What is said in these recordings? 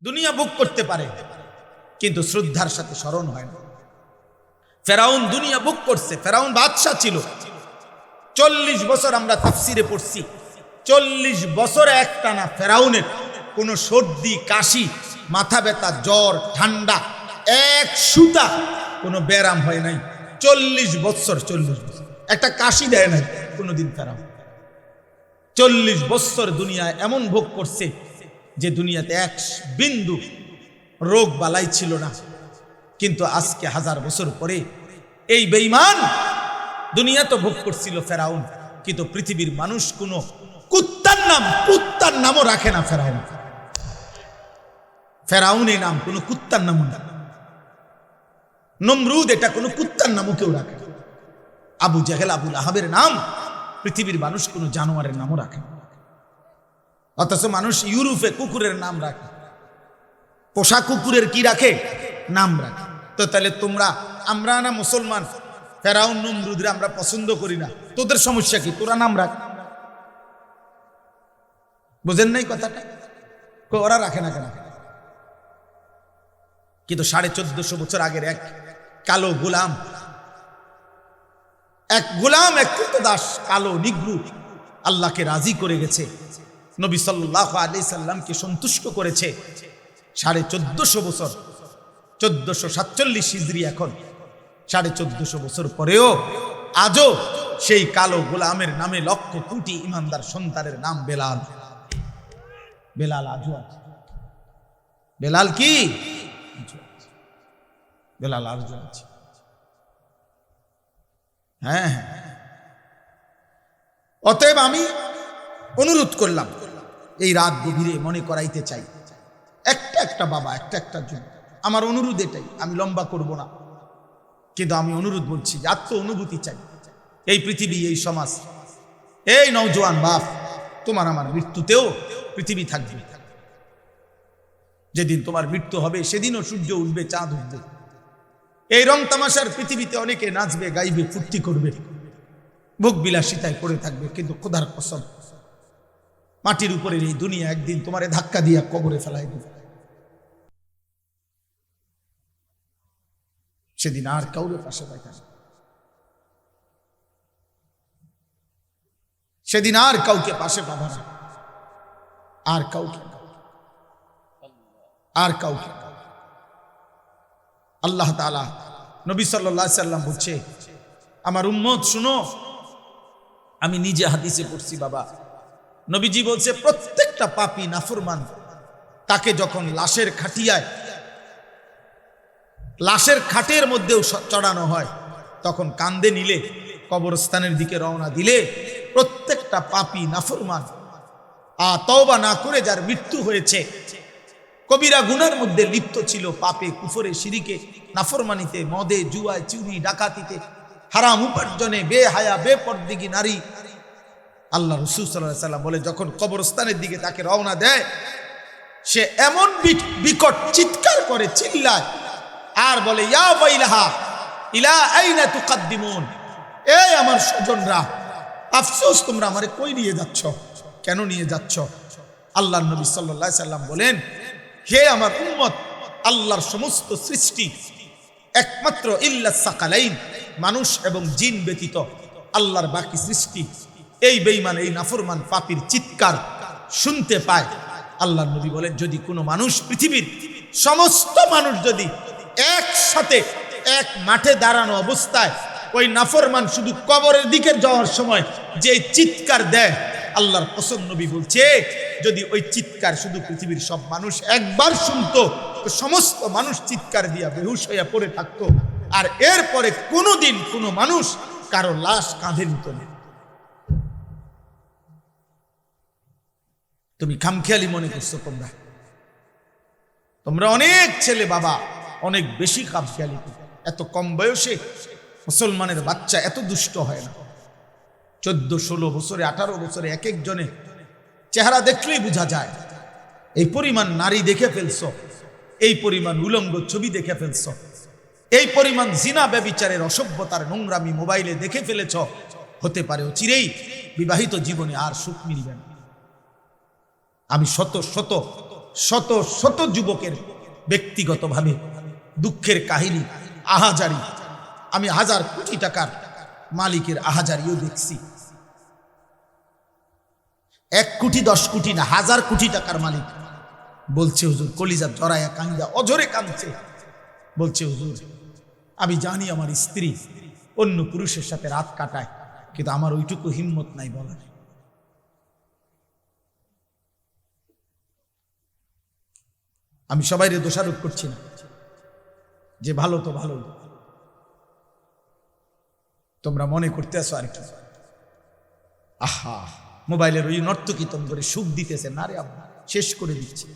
দুনিয়া ভোগ করতে পারে কিন্তু শ্রদ্ধার সাথে স্মরণ হয় না। ফেরাউন দুনিয়া ভোগ করছে, ফেরাউন বাদশা ছিল। 40 বছর আমরা তাফসিরে পড়ছি, 40 বছর একটানা ফেরাউনের কোনো সর্দি কাশি মাথা ব্যথা জ্বর ঠান্ডা এক সুতা কোনো ব্যারাম হয় নাই। 40 বছর একটা কাশি দেয় নাই কোনোদিন ফেরাউন। 40 বছর দুনিয়ায় এমন ভোগ করছে যে দুনিয়াতে এক বিন্দু রোগ বালাই ছিল না। কিন্তু আজকে 1000 বছর পরে এই বেঈমান দুনিয়া তো ভোগ করছিল ফেরাউন, কিন্তু পৃথিবীর মানুষ কোনো কুত্তার নামও রাখে না। ফেরাউন এই নাম কোনো কুত্তার নাম না। নমরুদ এটা কোনো কুত্তার নামও কেউ রাখে না। আবু জেহেল আবুল আহাবের নাম পৃথিবীর মানুষ কোনো জানোয়ারের নামও রাখে না। অথচ মানুষ ইউরোপে কুকুরের নাম রাখে, পোষা কুকুরের কি রাখে নাম রাখে। তো তাহলে আমরা না মুসলমান, ফেরাউন নমরুদরে আমরা পছন্দ করি না, তোদের সমস্যা কি? তোরা নাম রাখ। বুঝেন নাই কথাটা? ওরা রাখে না কেন? কিন্তু 1450 বছর আগের এক কালো গোলাম, এক দাস, কালো নিগ্রু, আল্লাহকে রাজি করে গেছে, নবী সাল্লাল্লাহু আলাইহি সাল্লামকে সন্তুষ্ট করেছে। 1450 বছর, 1447 হিজরি, এখন 1450 বছর পরেও আজও সেই কালো গোলামের নামে লক্ষ কোটি ইমানদার সন্তানের নাম বেলাল। বেলাল আজও আছে। বেলাল কি? বেলাল আজও আছে। হ্যাঁ, অতএব আমি অনুরোধ করলাম, এই রাত গভীরে মনে করাইতে চাই, একটা বাবা একটা জন্য আমার অনুরোধ এটাই। আমি লম্বা করব না, কিন্তু আমি অনুরোধ বলছি, আত্ম অনুভূতি চাই। এই পৃথিবী, এই সমাজ, এই নওজোয়ান বাপ, তোমার আমার মৃত্যুতেও পৃথিবী থাকবে। যেদিন তোমার মৃত্যু হবে সেদিনও সূর্য উঠবে, চাঁদ উঠবে। এই রং তামাশার পৃথিবীতে অনেকে নাচবে, গাইবে, ফুর্তি করবে, ভোগ বিলাসিতায় পড়ে থাকবে, কিন্তু খোদার কসম, মাটির উপরের এই দুনিয়া একদিন তোমারে ধাক্কা দিয়া কবরে ফেলাই দেবে। সেদিন আর কাউরে পাশে পাইবে না, সেদিন আর কাউকে পাশে পাবে না, আর কাউকে। আল্লাহ তাআলা, নবী সাল্লাল্লাহু আলাইহি সাল্লাম বলছে, আমার উম্মত শুনো, আমি নিজে হাদিসে পড়ছি বাবা, নবীজি বলছে, প্রত্যেকটা পাপী নাফরমান তাকে যখন লাশের খাটের মধ্যেও চড়ানো হয়, তখন কান্দে নিলে, কবরস্থানের দিকে রওনা দিলে, প্রত্যেকটা পাপী নাফরমান তওবা না করে যার মৃত্যু হয়েছে, কবিরা গুনার মধ্যে লিপ্ত ছিল, পাপে, কুফরে, শিরিকে, নাফরমানিতে, মদে, জুয়ায়, চুরি, ডাকাতিতে, হারাম উপার্জনে, বেহায়া, বেপরদিগী নারী, আল্লাহ রাসূল সাল্লাল্লাহু আলাইহি সাল্লাম বলে, যখন কবরস্থানের দিকে তাকে রওনা দেয়, সে এমন বিকট চিৎকার করে, চিল্লায়, আর বলে, ইয়া ওয়াইলাহা ইলা আইনা তুকাদ্দিমুন, এই আমার স্বজনরা, আফসোস, তোমরা আমারে কই নিয়ে যাচ্ছ, কেন নিয়ে যাচ্ছ? আল্লাহর নবী সাল্লাল্লাহু আলাইহি সাল্লাম বলেন, হে আমার উম্মত, আল্লাহর সমস্ত সৃষ্টি একমাত্র ইল্লাস সাকালাইন, মানুষ এবং জিন ব্যতীত আল্লাহর বাকি সৃষ্টি এই বেঈমান, এই নাফরমান পাপীর চিৎকার শুনতে পায়। আল্লাহর নবী বলেন, যদি কোনো মানুষ, পৃথিবীর সমস্ত মানুষ যদি একসাথে এক মাঠে দাঁড়ানো অবস্থায় ওই নাফরমান শুধু কবরের দিকে যাওয়ার সময় যে চিৎকার দেয়, আল্লাহর কসম, নবী বলছে, যদি ওই চিৎকার শুধু পৃথিবীর সব মানুষ একবার শুনতো, তো সমস্ত মানুষ চিৎকার দিয়া বেহুশ হইয়া পড়ে থাকতো, আর এরপরে কোনোদিন কোনো মানুষ কারো লাশ কাঁধে নিত না। তুমি খামখেয়ালি মনে করছো, তোমরা অনেক ছেলে বাবা অনেক বেশি খামখেয়ালি। এত কম বয়সে মুসলমানের বাচ্চা এত দুষ্ট হয় না। 14, 16 বছরে, 18 বছরে এক একজনে চেহারা দেখলেই বোঝা যায়। এই পরিমাণ নারী দেখে ফেলছো, এই পরিমাণ উলঙ্গ ছবি দেখে ফেলছো, এই পরিমাণ জিনা ব্যভিচারের অসভ্যতার নোংরামি মোবাইলে দেখে ফেলেছ, হতে পারে চিরেই বিবাহিত জীবনে আর সুখ মিলবে না। আমি শত শত শত শত যুবকের ব্যক্তিগতভাবে দুঃখের কাহিনী, আহাজারি, আমি 1000 কোটি টাকার মালিকের আহাজারিও দেখছি। 1 কোটি 10 কোটি না, 1000 কোটি টাকার মালিক বলছে হুজুর, কলিজা জড়ায়া কান্দা অঝরে কাঁদছে, বলছে হুজুর আমি জানি আমার স্ত্রী অন্য পুরুষের সাথে রাত কাটায়, কিন্তু আমার ওইটুকু হিম্মত নাই বলার। আমি সবাইরে দোষারোপ করছি না, যে ভালো তো ভালো, তোমরা মনে করতে আসো আর কি, আহা মোবাইলের ওই নর্তকী তম করে সুখ দিতেছে না রে, আব্বা শেষ করে দিচ্ছে।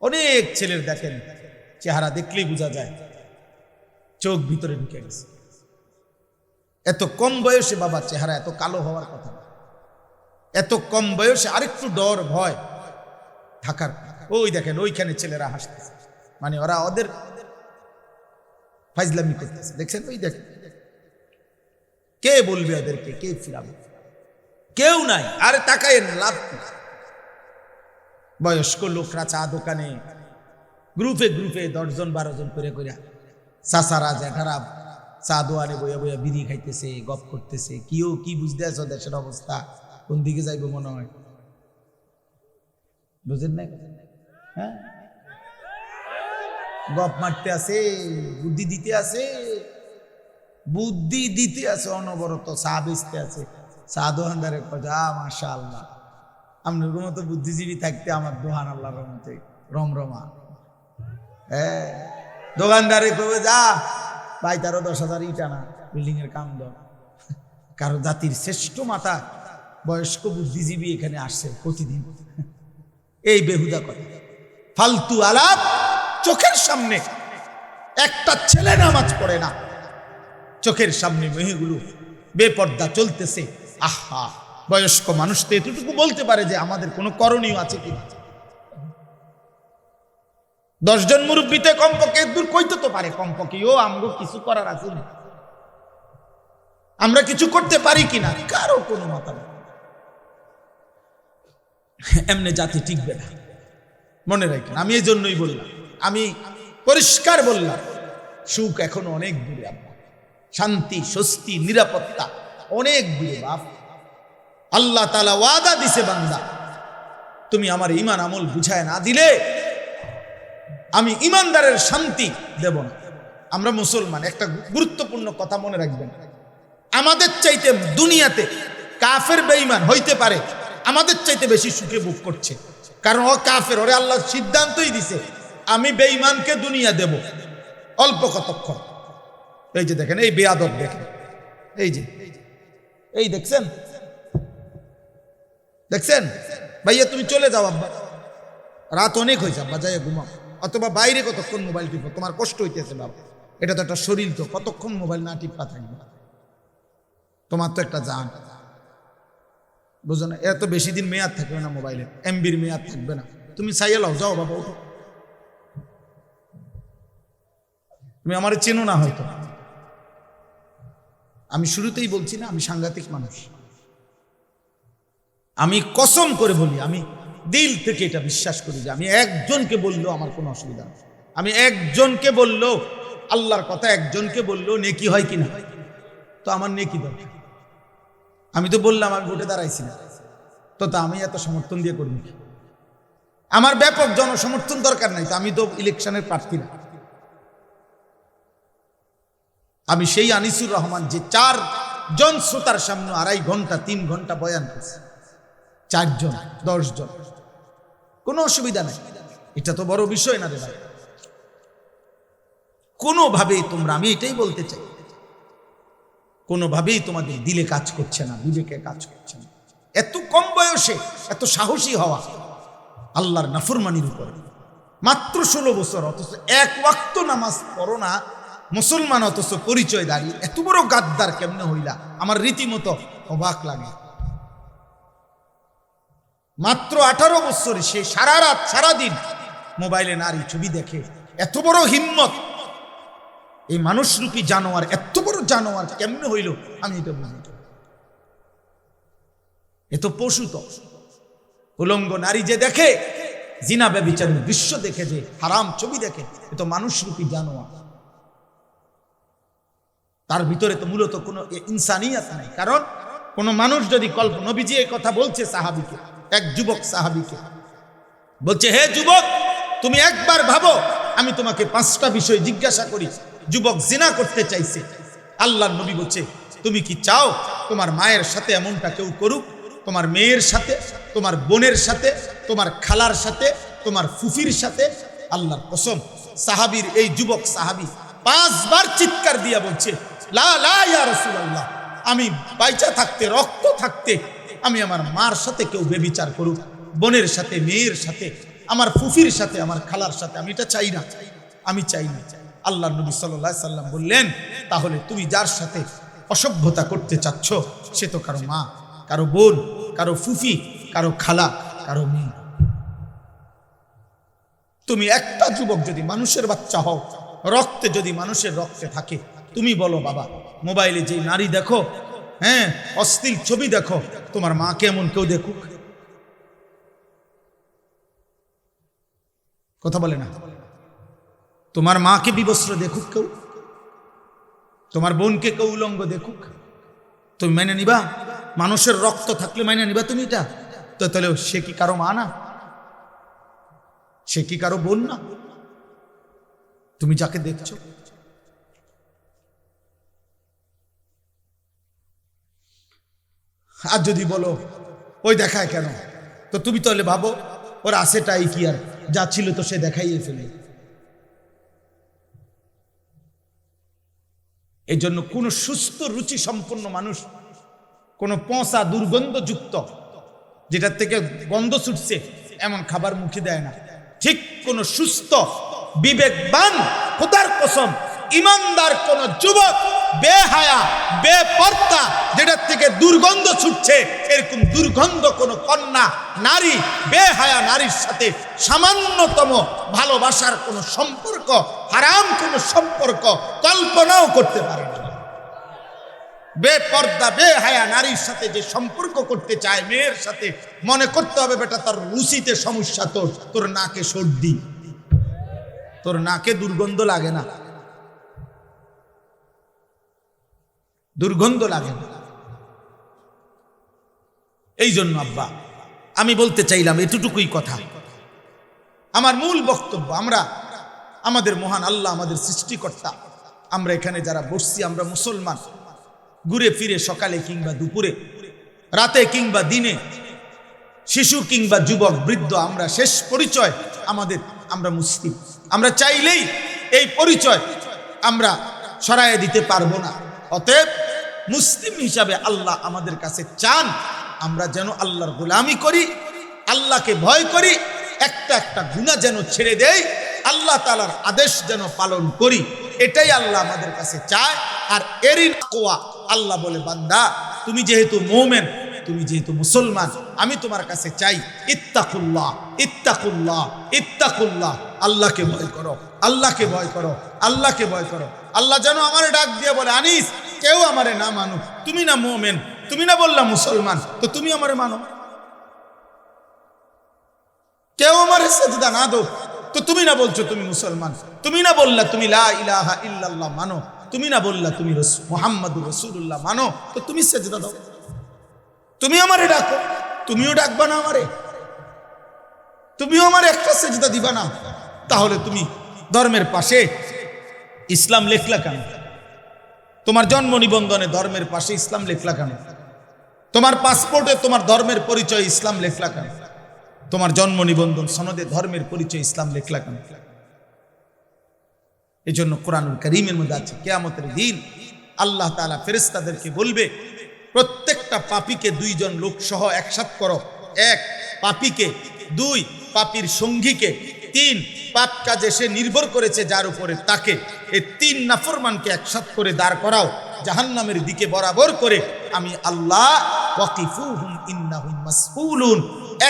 অনেক ছেলের দেখেন চেহারা দেখলেই বোঝা যায় চোখ ভিতরে ঢুকে গেছে। এত কম বয়সে বাবা চেহারা এত কালো হওয়ার কথা, এত কম বয়সে আরেকটু ডর ভয় থাকার। ওই দেখেন ওইখানে ছেলেরা হাসতেছে, মানে ওরা ওদের ফাইজলামি করতেছে, দেখছেন? ওই দেখেন, কে বলবে ওদেরকে, কে ফিরাবে? কেউ নাই। আরে তাকায় লাভ কি? বয়স্ক লোকরা চা দোকানে গ্রুপে গ্রুপে 10 জন 12 জন করে করে চাচারা জ্যাঠারা চা দোয়ানে বইয়া বইয়া বিড়ি খাইতেছে, গপ করতেছে। কিও কি বুঝতে আছো দেশের অবস্থা কোন দিকে যাইব মনে হয়? বুঝেন নাই? হ্যাঁ, গপ মারতে আছে, বুদ্ধি দিতে আছে, বুদ্ধি দিতে আছে অনবরত। চা বেচতে আছে, চা দোকানদারের কথা মাশাআল্লাহ, আপনার মতো বুদ্ধিজীবী থাকতে আমার দোহান আল্লাহর রহমতে রমরমা। হ্যাঁ, দোকানদারে কবে যা ভাই, তারও 10,000 ইট আনা, বিল্ডিং এর কাম দাও। কারো জাতির শ্রেষ্ঠ মাতা বয়স্ক বুদ্ধিজীবী এখানে আসছে প্রতিদিন। এই বেহুদা কথা, ফালতু আলাপ। চোখের সামনে একটা ছেলে নামাজ পড়ে না, চোখের সামনে মেয়েগুলো বেপর্দা চলতেছে। আহা, বয়স্ক মানুষ তো এতটুকু বলতে পারে যে আমাদের কোনো করণীয় আছে কিনা। 10 জন মুরব্বীতে কমপক্ষে দূর কইতে তো পারে, কমপক্ষে ও আমগো কিছু করার আছে না, আমরা কিছু করতে পারি কিনা, কারো কোনো মাথা নেই। এমনি জাতি টিকবে না, মনে রাখেন। আমি এই জন্যই বললাম, আমি পরিষ্কার বললাম, সুখ এখনো অনেক দূরে, শান্তি স্বস্তি নিরাপত্তা অনেক দূরে বাপ। আল্লাহ তাআলা ওয়াদা দিছে, বান্দা তুমি আমার ঈমান আমল বুঝায় না দিলে আমি ঈমানদারের শান্তি দেব না। আমরা মুসলমান, একটা গুরুত্বপূর্ণ কথা মনে রাখবেন, আমাদের চাইতে দুনিয়াতে কাফের বেঈমান হইতে পারে আমাদের চাইতে বেশি সুখে ভোগ করছে, কারণ ও কাফের, ওরে আল্লাহ সিদ্ধান্তই দিছে আমি বেঈমানকে দুনিয়া দেব অল্প কতক্ষণ। এই যে দেখেন, এই বেয়াদব দেখেন, এই যে এই দেখছেন, দেখছেন ভাইয়া, তুমি চলে যাও আব্বা, রাত অনেক হয়েছে আব্বা, যাই ঘুমাও, অথবা বাইরে কতক্ষণ মোবাইল টিপো, তোমার কষ্ট হইতেছে বাবা, এটা তো একটা শরীর, তো কতক্ষণ মোবাইল না টিপা থাকবে, তোমার তো একটা জান, বুঝো না? এত বেশি দিন মেয়াদ থাকবে না মোবাইলের, এমবির মেয়াদ থাকবে না, তুমি চাইয়ে লাও, যাও বাবা ওঠো। তুমি আমার চেনো না হয়তো, আমি শুরুতেই বলছি না আমি সাংঘাতিক মানুষ, আমি কসম করে বলি, আমি দিল থেকে এটা বিশ্বাস করি যে আমি একজনকে বললেও আমার কোনো অসুবিধা নেই, আমি একজনকে বললেও আল্লাহর কথা, একজনকে বললেও নেকি হয় কিনা, তো আমার নেকি দরকার। আমি তো বললাম আমি ভোটে দাঁড়াইছি না, তো তা আমি এত সমর্থন দিয়ে করবি কি? আমার ব্যাপক জনসমর্থন দরকার নাই, তো আমি তো ইলেকশনের প্রার্থী না। আমি সেই আনিসুর রহমান যে 4 জন শ্রোতার সামনে 2.5 ঘন্টা 3 ঘন্টা বয়ান করছে, 4 জন 10 জন, কোনো অসুবিধা নাই, এটা তো বড় বিষয় না রে ভাই। কোনোভাবেই তোমরা, আমি এটাই বলতে চাই, কোনোভাবেই তোমাদের দিলে কাজ করছে না, বিবেকে কাজ করছে না। এত কম বয়সে এত সাহসী হওয়া আল্লাহর নাফরমানির উপর, মাত্র 16 বছর, অথচ 1 ওয়াক্ত নামাজ পড়ো না মুসলমান, অথচ পরিচয় দাঁড়িয়ে এত বড় গাদ্দার কেমনে হইলা, আমার রীতিমতো অবাক লাগে। মাত্র 18 বছরে সে সারা রাত সারাদিন মোবাইলে নারী ছবি দেখে, এত বড় হিম্মত, এই মানুষরূপী জানোয়ার, এত বড় জানোয়ার কেমনে হইল আমি এটা বুঝি। এ তো পশু, তো উলঙ্গ নারী যে দেখে জিনা ব্যভিচারের দৃশ্য দেখে, যে হারাম ছবি দেখে, এ তো মানুষরূপী জানোয়ার। তার ভিতরে তো মূলত কোনো ইনসানিয়াত নাই। কারণ কোন মানুষ যদি নবীজি এই কথা বলছে সাহাবীকে, এক যুবক সাহাবীকে বলছে, হে যুবক, তুমি একবার ভাবো, আমি তোমাকে 5টা বিষয় জিজ্ঞাসা করি। যুবক জিনা করতে চাইছে। আল্লাহর নবী বলছে, তুমি কি চাও তোমার মায়ের সাথে এমনটা কেউ করুক? তোমার মেয়ের সাথে, তোমার বোনের সাথে, তোমার খালার সাথে, তোমার ফুফির সাথে? আল্লাহর কসম, সাহাবীর এই যুবক সাহাবী 5 বার চিৎকার দিয়া বলছে, লা লা ইয়া রাসূলুল্লাহ, আমি বাইচা থাকতে, রক্ত থাকতে আমি আমার মার সাথে কেউ ব্যভিচার করুক, বোনের সাথে, মেয়ের সাথে, আমার ফুফির সাথে, আমার খালার সাথে, আমি এটা চাই না, আমি চাই না। আল্লাহর নবী সাল্লাল্লাহু আলাইহি সাল্লাম বললেন, তাহলে তুমি যার সাথে অসভ্যতা করতে চাচ্ছ সে তো কারো মা, কারো বোন, কারো ফুফি, কারো খালা, কারো মেয়ে। তুমি একটা যুবক যদি মানুষের বাচ্চা হও, রক্তে যদি মানুষের রক্তে থাকে, তুমি বলো বাবা, মোবাইলে যে নারী দেখো, হ্যাঁ, অশ্লীল ছবি দেখো, তোমার মাকে এমন কেউ দেখুক? কথা বলে না। তোমার মাকে বিবস্ত্র দেখুক কেউ? তোমার বোনকে কেউ উলঙ্গ দেখুক? তুমি মেনে নিবা? মানুষের রক্ত থাকলে মেনে নিবা তুমি এটা? তো তাহলে সে কি কারো মা না? সে কি কারো বোন না? তুমি যাকে দেখছো। আর যদি বলো ওই দেখায় কেন, তো তুমি তাহলে ভাবো ওর আছেটাই কি, আর যা ছিল তো সে দেখাইয়ে ফেলে। এই জন্য কোন সুস্থ রুচি সম্পন্ন মানুষ কোন পচা দুর্গন্ধযুক্ত, যেটার থেকে গন্ধ ছুটছে এমন খাবার মুখে দেয় না। ঠিক কোন সুস্থ বিবেকবান, খোদার কসম ইমানদার কোন যুবক, বেহায়া বেপর্দা, যেটার থেকে দুর্গন্ধ ছুটছে, এরকম দুর্গন্ধ কোন কন্যা, নারী, বেহায়া নারীর সাথে সামান্যতম ভালোবাসার কোন সম্পর্ক, হারাম কোন সম্পর্ক কল্পনাও করতে পারে না। বেপর্দা বেহায়া নারীর সাথে যে সম্পর্ক করতে চায় মেয়ের সাথে, মনে করতে হবে বেটা তার রুচিতে সমস্যা, তোর নাকে সর্দি, তোর নাকে দুর্গন্ধ লাগে না, দুর্গন্ধ লাগে না। এই জন্য আব্বা আমি বলতে চাইলাম এতটুকুই কথা। আমার মূল বক্তব্য, আমরা আমাদের মহান আল্লাহ, আমাদের সৃষ্টিকর্তা, আমরা এখানে যারা বসছি, আমরা মুসলমান, ঘুরে ফিরে সকালে কিংবা দুপুরে, রাতে কিংবা দিনে, শিশু কিংবা যুবক বৃদ্ধ, আমরা শেষ পরিচয় আমাদের, আমরা মুসলিম। আমরা চাইলেই এই পরিচয় আমরা সরাইয়ে দিতে পারবো না। অতএব মুসলিম হিসাবে আল্লাহ আমাদের কাছে চান আমরা যেন আল্লাহর গোলামি করি, আল্লাহকে ভয় করি, একটা একটা গুনাহ যেন ছেড়ে দেই, আল্লাহ তাআলার আদেশ যেন পালন করি, এটাই আল্লাহ আমাদের কাছে চায়। আর এরই তাকওয়া, আল্লাহ বলে, বান্দা তুমি যেহেতু মুমিন, তুমি যেহেতু মুসলমান, আমি তোমার কাছে চাই ইত্তাকুল্লাহ, ইত্তাকুল্লাহ, ইত্তাকুল্লাহ, আল্লাহকে ভয় করো, আল্লাহকে ভয় করো, আল্লাহকে ভয় করো। আল্লাহ যেন আমারে ডাক দিয়ে বলে, আনিস, কেউ আমারে না মানুক, তুমি না মুমিন, তুমি না বললা মুসলমান, তো তুমি আমারে মানো। কেউ আমারে সিজদা না দাও, তো তুমি না বলছো তুমি মুসলমান, তুমি না বললা তুমি লা ইলাহা ইল্লাল্লাহ মানো, তুমি না বললা তুমি মুহাম্মাদুর রাসূলুল্লাহ মানো, তো তুমি সিজদা দাও। তুমি আমারে ডাকো, তুমিও ডাকবা না আমারে, তুমিও আমারে একটা সিজদা দিবা না, তাহলে তুমি ধর্মের পাশে ইসলাম লেখলা কেন? তোমার জন্ম নিবন্ধনে ধর্মের পাশে ইসলাম লেখলা কেন? তোমার পাসপোর্টে তোমার ধর্মের পরিচয় ইসলাম লেখলা কেন? তোমার জন্ম নিবন্ধন সনদে ধর্মের পরিচয় ইসলাম লেখলা কেন? এই জন্য কোরআনুল কারীমের মধ্যে আছে, কিয়ামতের দিন আল্লাহ তাআলা ফেরেশতাদেরকে বলবে, প্রত্যেকটা পাপীকে 2 জন লোক সহ একসাথ করো। 1 পাপীকে, 2 পাপীর সঙ্গীকে, 3 পাপ কাজে সে নির্ভর করেছে যার উপরে তাকে, এই 3 নাফরমানকে একসাথ করে দাঁড় করাও জাহান্নামের দিকে বরাবর করে। আমি আল্লাহ ওয়াকিফুহুম ইন্নাহুম মাসউলুন,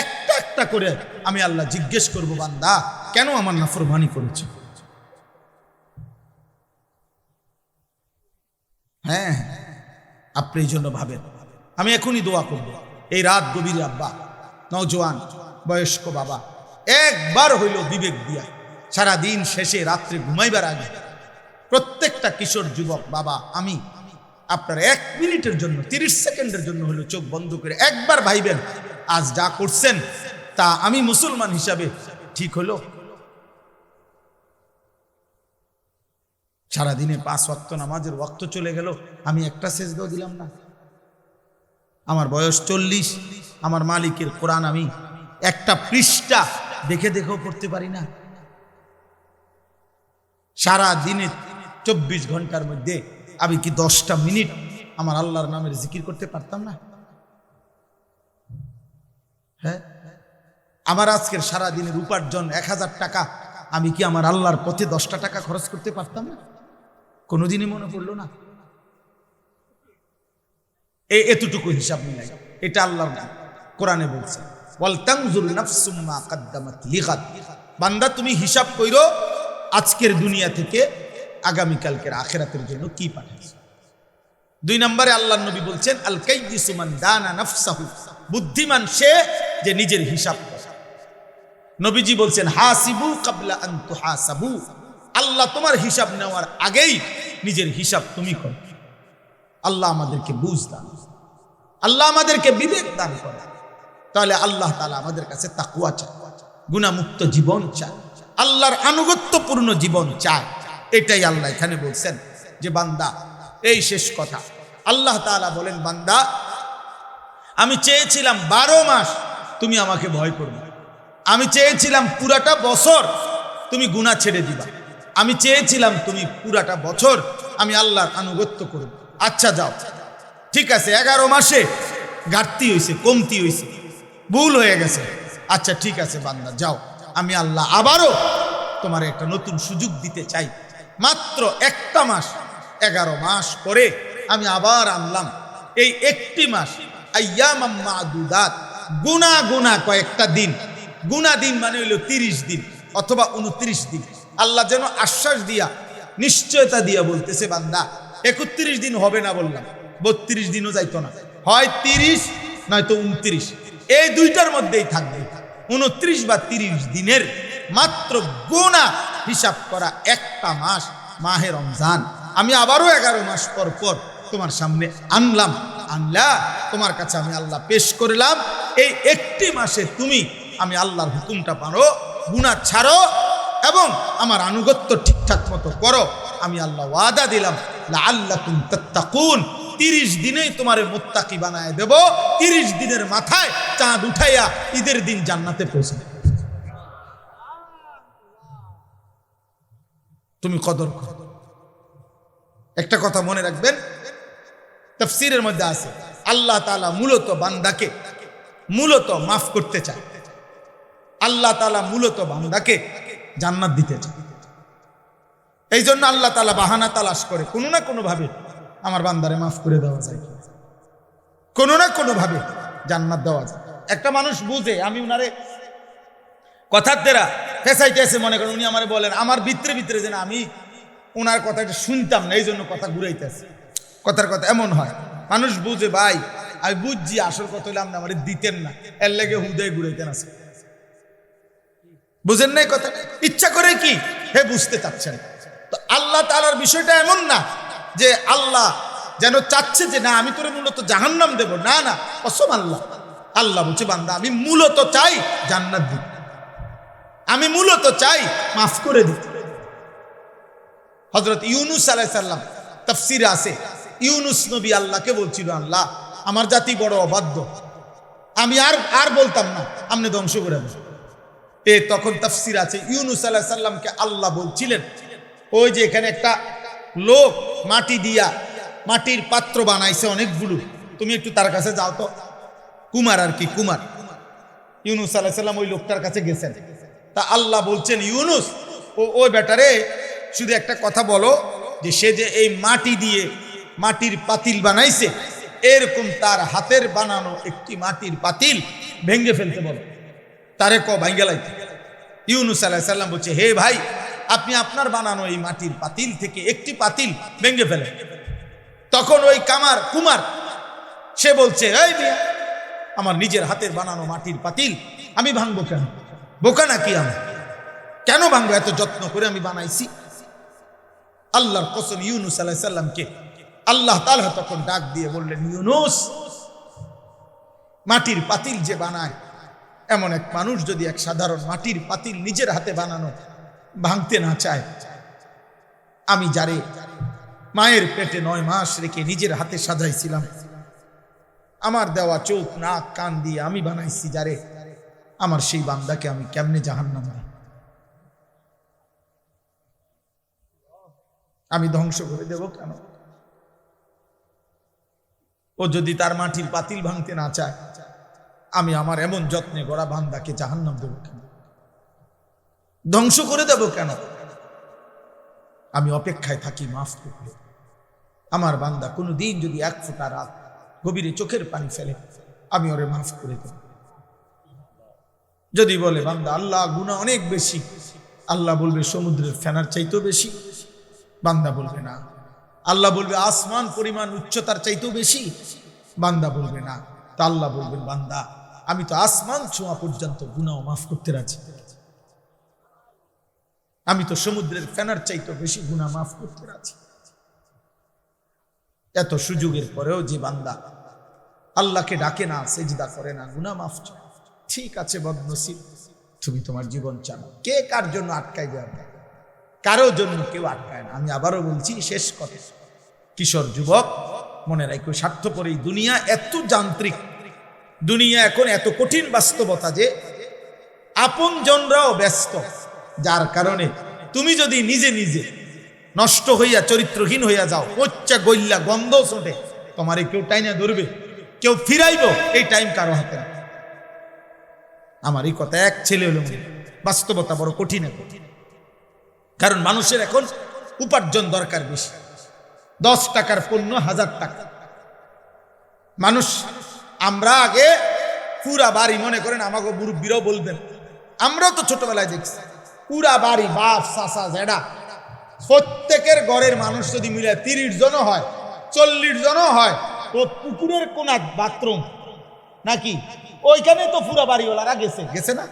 একটা একটা করে আমি আল্লাহ জিজ্ঞেস করব, বান্দা কেন আমার নাফরমানি করেছে? হ্যাঁ, আপনি এই জন্য ভাবেন। আমি এখনই দোয়া করব, এই রাত গভীরে আব্বা, নওজোয়ান, বয়স্ক বাবা, একবার হইল বিবেক দিয়া সারাদিন শেষে রাত্রে ঘুমাইবার আগে প্রত্যেকটা কিশোর যুবক বাবা আমি আপনার 1 মিনিটের জন্য 30 সেকেন্ডের জন্য হলো চোখ বন্ধ করে একবার ভাইবেন আজ যা করছেন তা আমি মুসলমান হিসাবে ঠিক হলো? সারাদিনে 5 ওয়াক্ত নামাজের ওয়াক্ত চলে গেল, আমি একটা সেজদাও দিলাম না। আমার বয়স 40, আমার মালিকের কোরআন আমি একটা পৃষ্ঠা দেখেও পড়তে পারি না। সারা দিনে 24 ঘন্টার মধ্যে আমি কি 10টা মিনিট আমার আল্লাহর নামের জিকির করতে পারতাম না? হ্যাঁ, আমার আজকের সারা দিনের উপার্জন 1000 টাকা, আমি কি আমার আল্লাহর পথে 10টা টাকা খরচ করতে পারতাম না? কোনোদিনই মনে পড়লো না। এতটুকু হিসাব মিলাই, এটা আল্লাহর কোরআনে বলছে, ওয়াল তানজুর নাফসুম মা কদ্দামাত লিগাদ। বান্দা তুমি হিসাব কইরো আজকের দুনিয়া থেকে আগামীকালকের আখিরাতের জন্য কি পাঠাইছো। 2 নম্বরে আল্লাহর নবী বলছেন, আল কাইয়িসু মান দানা নাফসাহু, বুদ্ধিমান সে যে নিজের হিসাব করে। নবীজি বলছেন, হাসিবু কাবলা আন তুহাসাবু, আল্লাহ তোমার হিসাব নেওয়ার আগেই নিজের হিসাব তুমি করো। আল্লাহ আমাদেরকে বুঝ দান, আল্লাহ আমাদেরকে বিবেক দান করে। তাহলে আল্লাহ তাআলা আমাদের কাছে তাকওয়া চায়, গুনাহমুক্ত জীবন চায়, আল্লাহর আনুগত্যপূর্ণ জীবন চায়। এটাই আল্লাহ এখানে বলছেন যে বান্দা, এই শেষ কথা আল্লাহ তাআলা বলেন, বান্দা আমি চেয়েছিলাম 12 মাস তুমি আমাকে ভয় করবে, আমি চেয়েছিলাম পুরাটা বছর তুমি গুনাহ ছেড়ে দিবা, আমি চেয়েছিলাম তুমি পুরাটা বছর আমি আল্লাহর আনুগত্য করব। আচ্ছা যাও, ঠিক আছে, 11 মাসে ঘাটতি হয়েছে, কমতি হয়েছে, ভুল হয়ে গেছে, আচ্ছা ঠিক আছে বান্দা যাও, আমি আল্লাহ আবারও তোমার একটা নতুন সুযোগ দিতে চাই। মাত্র 1টা মাস, 11 মাস পরে আমি আবার আনলাম এই 1টি মাস, আইয়ামাম মাদুদাত, গুনা কয়েকটা দিন, গুনা দিন মানে হইল 30 দিন অথবা 29 দিন। আল্লাহ যেন আশ্বাস দিয়া, নিশ্চয়তা দিয়া বলতেছে, বান্দা 31 দিন হবে না বললাম, 32 দিনও যাইতো না, হয় 30 নয়তো 29, এই দুইটার মধ্যেই থাকবে। 29 বা 30 দিনের মাত্র গুনাহ হিসাব করা একটা মাস, মাহে রমজান, আমি আবারও 11 মাস পর পর তোমার সামনে আনলাম, তোমার কাছে আমি আল্লাহ পেশ করলাম। এই 1টি মাসে তুমি আমি আল্লাহর হুকুমটা পারো, গুনাহ ছাড়ো এবং আমার আনুগত্য ঠিকঠাক মতো করো। আমি আল্লাহ ওয়াদা দিলাম, লাআল্লাকুম তাত্তাকুন, 30 দিনেই তোমারে মুত্তাকি বানায় দেব। 30 দিনের মাথায় চাঁদ উঠাইয়া ঈদের দিন জান্নাতে পৌঁছাবে। তুমি কদর করো। একটা কথা মনে রাখবেন, তাফসীরের মধ্যে আছে, আল্লাহ তাআলা মূলত বান্দাকে মাফ করতে চায়, আল্লাহ তাআলা মূলত বান্দাকে জান্নাত দিতে চায়। এই জন্য আল্লাহ তাআলা বাহানা তালাশ করে, কোনো না কোনো ভাবে আমার বান্দারে মাফ করে দেওয়া যায়, কোনো না কোনো ভাবে জান্নাত দেওয়া যায়। একটা মানুষ বুঝে আমি উনারে কথার দ্বারা ফেসাইতে আছে, মনে করেন উনি আমারে বলেন, আমার ভিতরে যেন আমি ওনার কথাটা শুনতাম না, এই জন্য কথা ঘুরাইতেছে, কথার কথা এমন হয়। মানুষ বুঝে, ভাই আমি বুঝছি, আসল কথা হইলে আপনি আমার দিতেন না, এর লেগে হুদয় ঘুরাইতেন আছে, বুঝেন নাই কথা, ইচ্ছা করে কি হে বুঝতে চাচ্ছেন। তো আল্লাহ তাআলার বিষয়টা এমন না যে আল্লাহ যেন চাচ্ছে যে না আমি তোরে মূলত জাহান্নাম দেব, না না, কসম আল্লাহ বলছে, বান্দা আমি মূলত চাই জান্নাত দিতে, আমি মূলত চাই মাফ করে দিতে। হযরত ইউনূস আলাইহিস সালাম তাফসীরে আছে, ইউনূস নবী আল্লাহকে বলছিল, আল্লাহ আমার জাতি বড় অবাধ্য, আমি আর বলতাম না, আপনি ধ্বংস করে দেন। তখন তাফসীর আছে, ইউনূস আলাইহিস সালামকে আল্লাহ বলছিলেন, ওই যে এখানে একটা লোক মাটির পাত্র বানাইছে অনেকগুলো, তুমি একটু তার কাছে যাও তো, কুমার আর কি, কুমার। ইউনূস আলাইহিস সালাম ওই লোকটার কাছে গেছেন, তা আল্লাহ বলছেন, ইউনূস ওই বেটারে শুধু একটা কথা বলো, যে সে যে এই মাটি দিয়ে মাটির পাতিল বানাইছে, এরকম তার হাতের বানানো একটি মাটির পাতিল ভেঙে ফেলতে বলো, তারে ভাঙ্গে লাইতে। ইউনূস আলাইহিস সালাম বলছে, হে ভাই, আপনি আপনার বানানো এই মাটির পাতিল থেকে একটি পাতিল ভেঙে ফেলেন। তখন ওই কুমার সে বলছে, এই মিয়া, আমার নিজের হাতের বানানো মাটির পাতিল আমি ভাঙবো কেন? বোকা নাকি আমি? কেন ভাঙবো? এত যত্ন করে আমি বানাইছি। আল্লাহর কসম, ইউনুস আলাইহিস সালামকে আল্লাহ তাআলা তখন ডাক দিয়ে বললেন, ইউনুস, মাটির পাতিল যে বানায়, এমন এক মানুষ যদি এক সাধারণ মাটির পাতিল নিজের হাতে বানানো ভাঙতে না চায়, আমি যারে মায়ের পেটে 9 মাস রেখে নিজের হাতে সাজাইছিলাম, আমার দেওয়া চোখ নাক কান দিয়ে আমি বানাইছি যারে, আমার সেই বান্দাকে আমি কেমনে জাহান্নাম দিই? আমি ধ্বংস করে দেব কেন? ও যদি তার মাটির পাতিল ভাঙতে না চায়, আমি আমার এমন যত্নে গড়া বান্দাকে জাহান্নাম দেব কেন? ধ্বংস করে দেব কেন? আমি অপেক্ষায় থাকি মাফ করতে। আমার বান্দা কোনোদিন যদি 1 ফোঁটা রাত গভীরে চোখের পানি ফেলে, আমি ওরে মাফ করে দেব। যদি বলে বান্দা আল্লাহ গুনাহ অনেক বেশি, আল্লাহ বলবে সমুদ্রের ফেনার চাইতেও বেশি। বান্দা বলবে না। আল্লাহ বলবে আসমান পরিমাণ উচ্চতার চাইতেও বেশি। বান্দা বলবে না। তা আল্লাহ বলবেন, বান্দা আমি তো আসমান ছোঁয়া পর্যন্ত গুনাহ মাফ করতে রাজি, আমি তো সমুদ্রের ফেনার চাইতেও বেশি গুনাহ মাফ করতে রাজি। এত সুযোগের পরেও যে বান্দা আল্লাহকে ডাকে না, সেজদা করে না, গুনাহ মাফ চায়, ঠিক আছে বদনসিব, তুমি তোমার জীবন চালাও। কে কার জন্য আটকাই দেওয়া? কারো জন্য কেউ আটকায় না। আমি আবারও বলছি, শেষ কথা, কিশোর যুবক মনে রাখো, স্বার্থপর এই দুনিয়া এত যান্ত্রিক, দুনিয়া এখন এত কঠিন বাস্তবতা যে আপন জনরাও ব্যস্ত, যার কারণে তুমি যদি নিজে নিজে নষ্ট হইয়া চরিত্রহীন হইয়া যাও, কোচ্চা গইল্লা গন্ধ ছোটে, তোমারে কেউ টাইনা ধরবে, কেউ ফিরাইব, এই টাইম কারো হাতে না। আমার এই কথা এক ছেলে হলো, বাস্তবতা বড় কঠিন এখন। কারণ মানুষের এখন উপার্জন দরকার বেশি। 10 টাকার পণ্য 1000 টাকা। মানুষ, আমরা আগে পুরা বাড়ি, মনে করেন আমাকে মুরব্বীরাও বলবেন, আমরাও তো ছোটবেলায় দেখছি, পুরা বাড়ি বাপ চাচা জেডা প্রত্যেকের ঘরের মানুষ যদি মিলে 30 জনও হয়, 40 জনও হয়, তো পুকুরের কোনা বাথরুম নাকি ওইখানে তো পুরা বাড়িওয়ালারা গেছে গেছে না?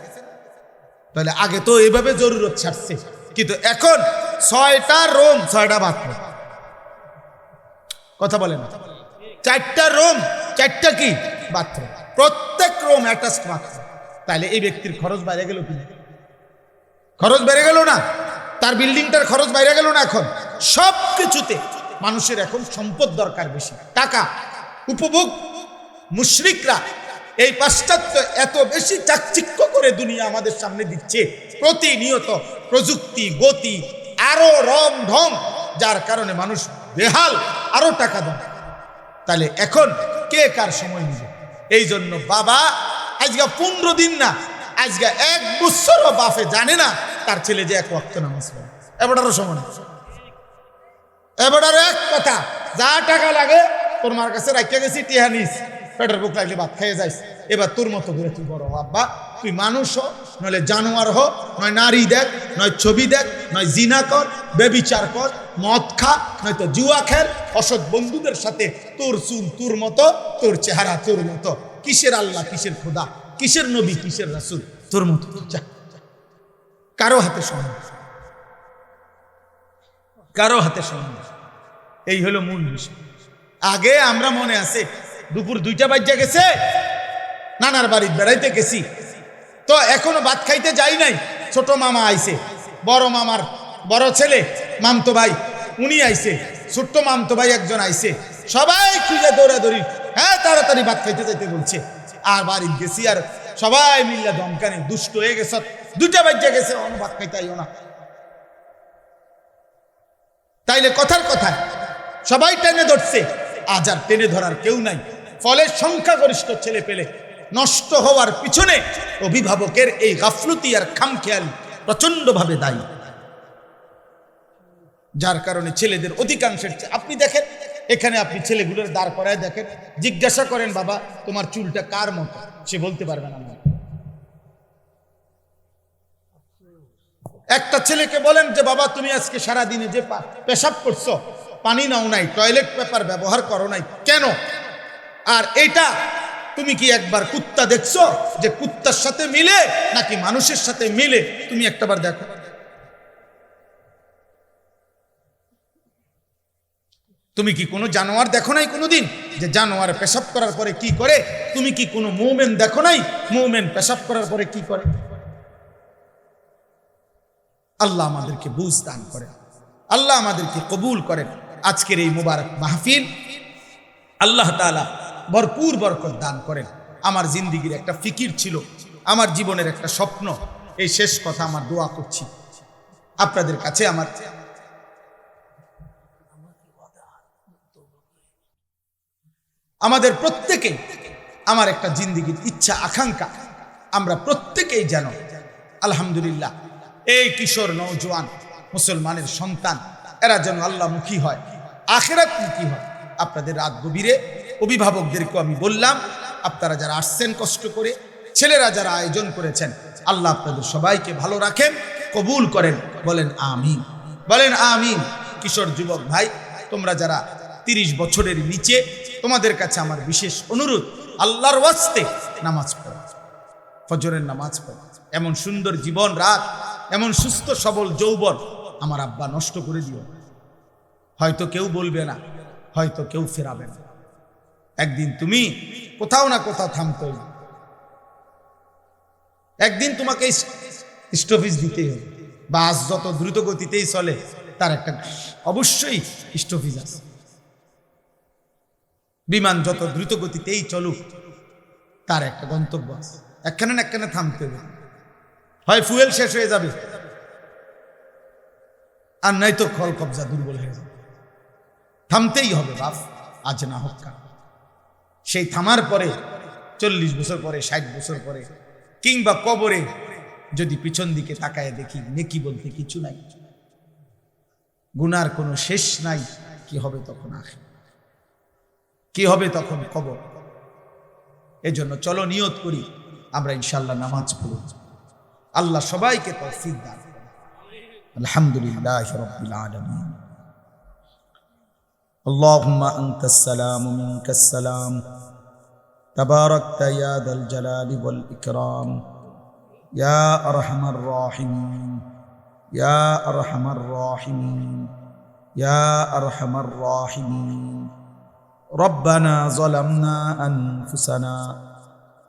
তাহলে আগে তো এইভাবে জরুরত ছাড়ছে, কিন্তু এখন 6টা রুম 6টা বাথরুম। কথা বলে না? 4টা রুম 4টা কি বাথরুম, প্রত্যেক রুম অ্যাটাচড বাথরুম। তাহলে এই ব্যক্তির খরচ বাইরে গেল কি? খরচ বেড়ে গেল না? তার বিল্ডিংটার খরচ বাইরে গেল না? এখন সব কিছুতে মানুষের এখন সম্পদ দরকার বেশি, টাকা, উপভোগ। মুশরিকরা এই পাশ্চাত্য এত বেশি চাকচিক্য করে দুনিয়া আমাদের সামনে দিচ্ছে, প্রতিনিয়ত প্রযুক্তি, গতি, আরো রং ঢং, যার কারণে মানুষ বেহাল, আরো টাকা দেয়। তাহলে এখন কে কার সময় নিবে? এই জন্য বাবা আজকে 15 দিন না, আজকে 1 বছরও বাপে জানে না তার ছেলে যে 1 ওয়াক্ত নামাজ পড়ে। এবারও সময়, এবারও এক কথা, যা টাকা লাগে তোর মার কাছে রাখিয়া গেছি, টিহা নিস, পেটের বুক লাগলে ভাত খাইয়ে যাইস। এবার তোর মতো করে তুই বড় আব্বা, তুই মানুষ হ, নইলে জানোয়ার হ, নয় নারী দেখ, নয় ছবি দেখ, নয় জিনা কর, বেবিচার কর, মদ খা, নয়তো জুয়া খেল, অসৎ বন্ধুদের সাথে, তোর চুল তোর মতো, তোর চেহারা তোর মতো, কিসের আল্লাহ, কিসের খোদা, কিসের নবী, কিসের রাসূল, তোর মতো কারো হাতে সময়, কারো হাতে সময়। এই হলো মূল বিষয়। আগে আমরা মনে আছে দুপুর 2টা বাজে গেছে, নানার বাড়ি বেড়াইতে গেছি, তো এখনো ভাত খাইতে যাই নাই, ছোট মামা আইছে, বড় মামার বড় ছেলে মামতো ভাই উনি আইছে, ছোট্ট মামতো ভাই একজন আইছে, সবাই খুঁজে দৌড়াদৌড়ি, হ্যাঁ তাড়াতাড়ি ভাত খাইতে যাইতে বলছে। আর বাড়ি গেছি, আর সবাই মিল্লা দমকানি দুষ্ট হয়ে গেছে, 2টা বাজে গেছে, অন্য ভাত খাইতে আইও না। তাইলে কথার কথা সবাই টেনে ধরছে, আজ আর টেনে ধরার কেউ নাই। ফলে সংখ্যাগরিষ্ঠ ছেলে পেলে নষ্ট হওয়ার পিছনে অভিভাবকের এই গাফলতি আর খামখেয়ালি প্রচন্ডভাবে দায়ী, যার কারণে ছেলেদের অধিকাংশের, আপনি দেখেন এখানে, আপনি ছেলেগুলোর দাঁড় করায় দেখেন, জিজ্ঞাসা করেন বাবা তোমার চুলটা কার মতো, সে বলতে পারবে না। একটা ছেলেকে বলেন যে বাবা তুমি আজকে সারাদিনে যে পেশাব করছো, পানি নাও নাই, টয়লেট পেপার ব্যবহার করো নাই কেন? আর এইটা তুমি কি একবার কুত্তা দেখছো যে কুত্তার সাথে মিলে নাকি মানুষের সাথে মিলে? তুমি একটাবার দেখো। তুমি কি কোনো জানোয়ার দেখো নাই কোনোদিন যে জানোয়ার পেশাব করার পরে কি করে? তুমি কি কোনো মুমিন দেখো নাই মুমিন পেশাব করার পরে কি করে? আল্লাহ আমাদেরকে বুঝ দান করেন, আল্লাহ আমাদেরকে কবুল করেন। আজকের এই মুবারক মাহফিল আল্লাহ তাআলা ভরপুর বরকত দান করেন। আমার জিন্দিগির একটা ফিকির ছিল, আমার জীবনের একটা স্বপ্ন। এই শেষ কথা আমার দোয়া করছি আপনাদের কাছে। আমাদের প্রত্যেকেই, আমার একটা জিন্দিগির ইচ্ছা আকাঙ্ক্ষা, আমরা প্রত্যেকেই যেন আলহামদুলিল্লাহ এই কিশোর নওজোয়ান মুসলমানের সন্তান, এরা যেন আল্লাহমুখী হয়, আখিরাতমুখী হয়। আপনাদের রাত গভীরে অভিভাবকদেরকেও আমি বললাম, আপনারা যারা আসছেন কষ্ট করে, ছেলেরা যারা আয়োজন করেছেন, আল্লাহ আপনাদের সবাইকে ভালো রাখেন, কবুল করেন। বলেন আমিন, বলেন আমিন। কিশোর যুবক ভাই, তোমরা যারা 30 বছরের নিচে, তোমাদের কাছে আমার বিশেষ অনুরোধ, আল্লাহর ওয়াস্তে নামাজ পড়ো, ফজরের নামাজ পড়ো। এমন সুন্দর জীবন রাত, এমন সুস্থ সবল যৌবন আমার আব্বা নষ্ট করে দিও। হয়তো কেউ বলবে না, হয়তো কেউ ফেরাবে না। একদিন তুমি কোথাও না কোথাও থামতে হবে, একদিন তোমাকে স্টপেজ দিতেই হবে। বাস যত দ্রুত গতিতেই চলে, তার একটা অবশ্যই স্টপেজ আছে। বিমান যত দ্রুত গতিতেই চলুক, তার একটা গন্তব্য আছে, একখানে না একখানে থামতে হবে। হয় ফুয়েল শেষ হয়ে যাবে, আর নাই তো খল কবজা দুর্বল হয়ে যাবে। থামতেই হবে বাপ, আজ না হোক কাল। সেই থামার পরে 40 বছর পরে, 60 বছর পরে, কিংবা কবরে যদি পিছন দিকে তাকায় দেখি নেকি বলতে কিছু নাই, গুনার কোনো শেষ নাই, কি হবে তখন? আখির কি হবে তখন? কবর। এজন্য চলো নিয়ত করি, আমরা ইনশাআল্লাহ নামাজ পড়ব। আল্লাহ সবাইকে তৌফিক দান করেন। আলহামদুলিল্লাহি রাব্বিল আলামিন। আল্লাহুম্মা আনতাস সালাম ওয়া মিনকাস সালাম, তাবারাকতা ইয়া যাল জালালি ওয়াল ইকরাম, ইয়া আরহামার রাহিমিন, ইয়া আরহামার রাহিমিন, ইয়া আরহামার রাহিমিন। ربنا ظلمنا أنفسنا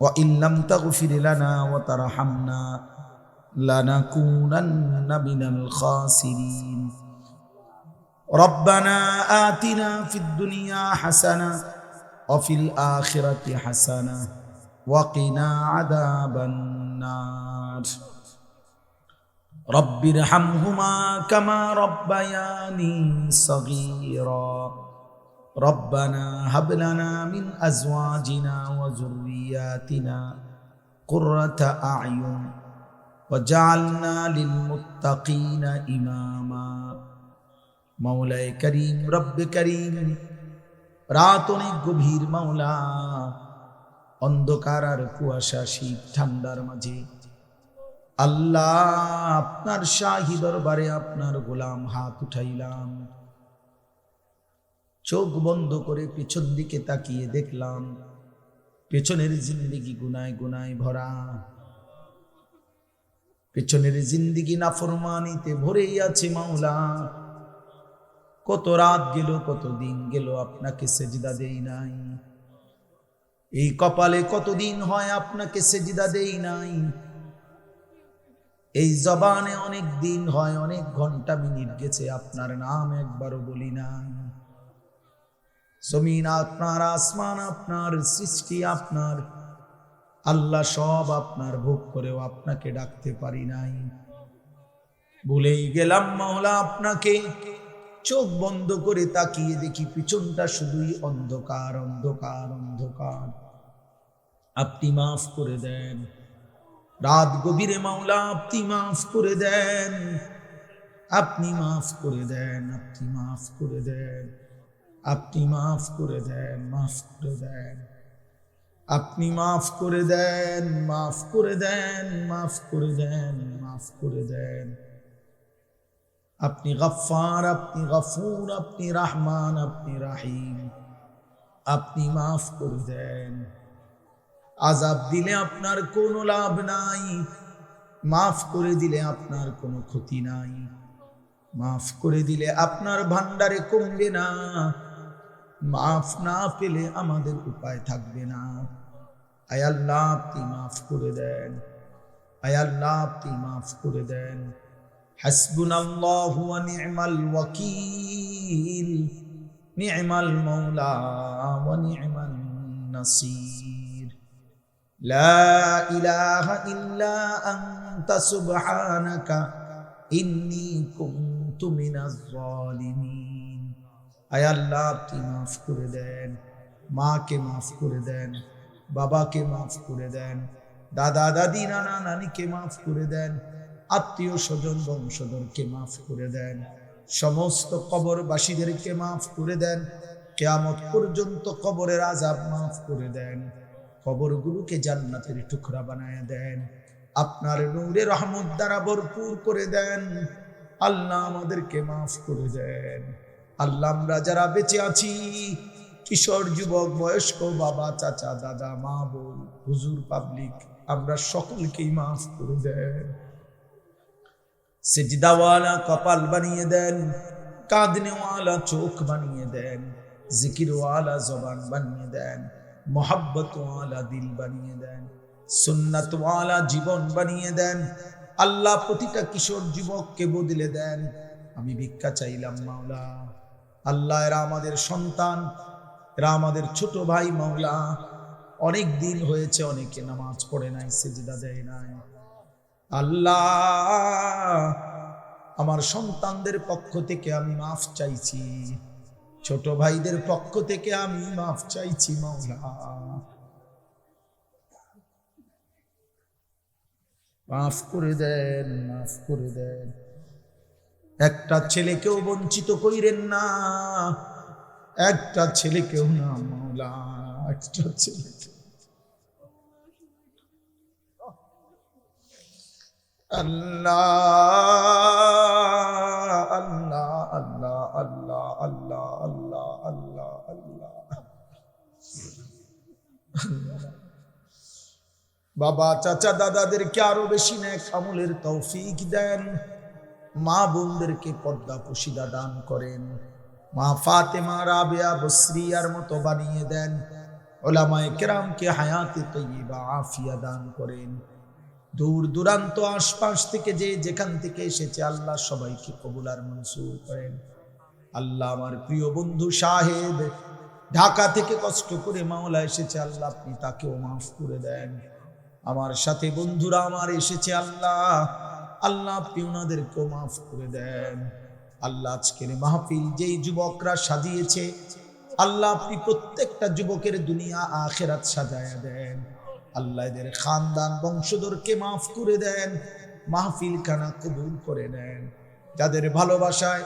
وإن لم تغفر لنا وترحمنا لنكونن من الخاسرين. ربنا آتنا في الدنيا حسنة وفي الآخرة حسنة وقنا عذاب النار. رب ارحمهما كما ربياني صغيرا. ربنا هب لنا من أزواجنا وذرياتنا قرة أعين وجعلنا للمتقين إماما. مولاي كريم رب كريم, রাত অনেক গভীর মাওলা, অন্ধকার আর কুয়াশা, শীত ঠান্ডার মাঝে আল্লাহ আপনার শাহী দরবারে আপনার গোলাম হাত উঠাইলাম। চোখ বন্ধ করে পেছন দিকে তাকিয়ে দেখলাম পেছনের জিন্দেগি গুনায় গুনায় ভরা, পেছনের জিন্দেগি নাফরমানিতে ভরেই আছে মাওলা। কত রাত গেল, কত দিন গেল আপনাকে সেজদা দেই নাই। এই কপালে কতদিন হয় আপনাকে সেজদা দেই নাই। এই জবানে অনেক দিন হয়, অনেক ঘন্টা মিনিট গেছে আপনার নাম একবারও বলি নাই। জমিন আপনার, আসমান আপনার, সৃষ্টি আপনার, আল্লাহ সব আপনার, ভোগ করেও আপনাকে ডাকতে পারি নাই। ভুলেই গেলাম মাওলা আপনাকে। চোখ বন্ধ করে তাকিয়ে দেখি পিছনটা শুধুই অন্ধকার, অন্ধকার, অন্ধকার। আপনি মাফ করে দেন। রাত গভীরে মাওলা আপনি মাফ করে দেন, আপনি মাফ করে দেন, আপনি মাফ করে দেন, আপনি মাফ করে দেন, মাফ করে দেন, আপনি মাফ করে দেন, মাফ করে দেন, মাফ করে দেন, মাফ করে দেন। আপনি গফফার, আপনি গফুর, আপনি রহমান, আপনি রাহিম, আপনি মাফ করে দেন। আযাব দিলে আপনার কোনো লাভ নাই, মাফ করে দিলে আপনার কোনো ক্ষতি নাই, মাফ করে দিলে আপনার ভান্ডারে কমবে না, মাফ না পেলে আমাদের উপায় থাকবে না। আয় আল্লাহ আপনি মাফ করে দেন, আয় আল্লাহ আপনি মাফ করে দেন। হাসবুনাল্লাহু ওয়া নি'মাল ওয়াকিল, নি'মাল মাওলা ওয়া নি'মান নাসির। লা ইলাহা ইল্লা আনতা সুবহানাকা ইন্নী কুনতু মিনাজ জালিমিন। আয় আল্লাহ আপনি মাফ করে দেন, মাকে মাফ করে দেন, বাবাকে মাফ করে দেন, দাদা দাদি নানা নানিকে মাফ করে দেন, আত্মীয় স্বজন বংশধরকে মাফ করে দেন, সমস্ত কবরবাসীদেরকে মাফ করে দেন, কিয়ামত পর্যন্ত কবরের আযাব মাফ করে দেন, কবরগুলোকে জান্নাতের টুকরা বানায় দেন, আপনার নূরে রহমত দ্বারা ভরপুর করে দেন। আল্লাহ আমাদেরকে মাফ করে দেন। আল্লাহ আমরা যারা বেঁচে আছি, কিশোর যুবক বয়স্ক, বাবা চাচা দাদা মা বোন হুজুর পাবলিক, আমরা সকলকেই মাফ করে দেন। সিজদাওয়ালা কপাল বানিয়ে দেন, কাঁদনেওয়ালা চোখ বানিয়ে দেন, জিকিরওয়ালা জবান বানিয়ে দেন, মোহাব্বতওয়ালা দিল বানিয়ে দেন, সুন্নাতওয়ালা জীবন বানিয়ে দেন। আল্লাহ প্রতিটা কিশোর যুবককে বদলে দেন। আমি ভিক্ষা চাইলাম মাওলা, আল্লাহ এরা আমাদের সন্তান, এরা আমাদের ছোট ভাই মাওলা। অনেক দিন হয়েছে অনেকে নামাজ পড়ে নাই, সিজদা দেয় নাই। আল্লাহ আমার সন্তানদের পক্ষ থেকে আমি মাফ চাইছি, ছোট ভাইদের পক্ষ থেকে আমি মাফ চাইছি মাওলা, মাফ করে দেন, মাফ করে দেন। একটা ছেলেকেও বঞ্চিত কইরেন না, একটা ছেলেকেও না মাওলা, একটা ছেলেকে। আল্লাহ আল্লাহ আল্লাহ আল্লাহ আল্লাহ আল্লাহ আল্লাহ আল্লাহ। বাবা চাচা দাদাদেরকে আরো বেশি নেক আমলের তৌফিক দেন, মা বোনদেরকে পর্দা পশিদা দান করেন, মা ফাতেমা রাবেয়া বসরিয়ার মতো বানিয়ে দেন, উলামায়ে কেরামকে হায়াতে তৈয়বা আফিয়া দান করেন। দূর দূরান্ত আশপাশ থেকে যে যেখান থেকে এসেছে আল্লাহ সবাইকে কবুল আর মনসুর করেন। আল্লাহ আমার প্রিয় বন্ধু সাহেব ঢাকা থেকে কষ্ট করে মাওলা এসেছে, আল্লাহ আপনি তাকেও মাফ করে দেন। আমার সাথে বন্ধুরা আমার এসেছে আল্লাহ, আল্লাহ আপনি ওনাদেরকেও মাফ করে দেন। আল্লাহ আজকের মাহফিল যেই যুবকরা সাজিয়েছে, আল্লাহ আপনি প্রত্যেকটা যুবকের দুনিয়া আখিরাত সাজায়া দেন। আল্লাহ এদের খানদান বংশধরকে মাফ করে দেন, মাহফিল খানা কবুল করে নেন। যাদের ভালোবাসায়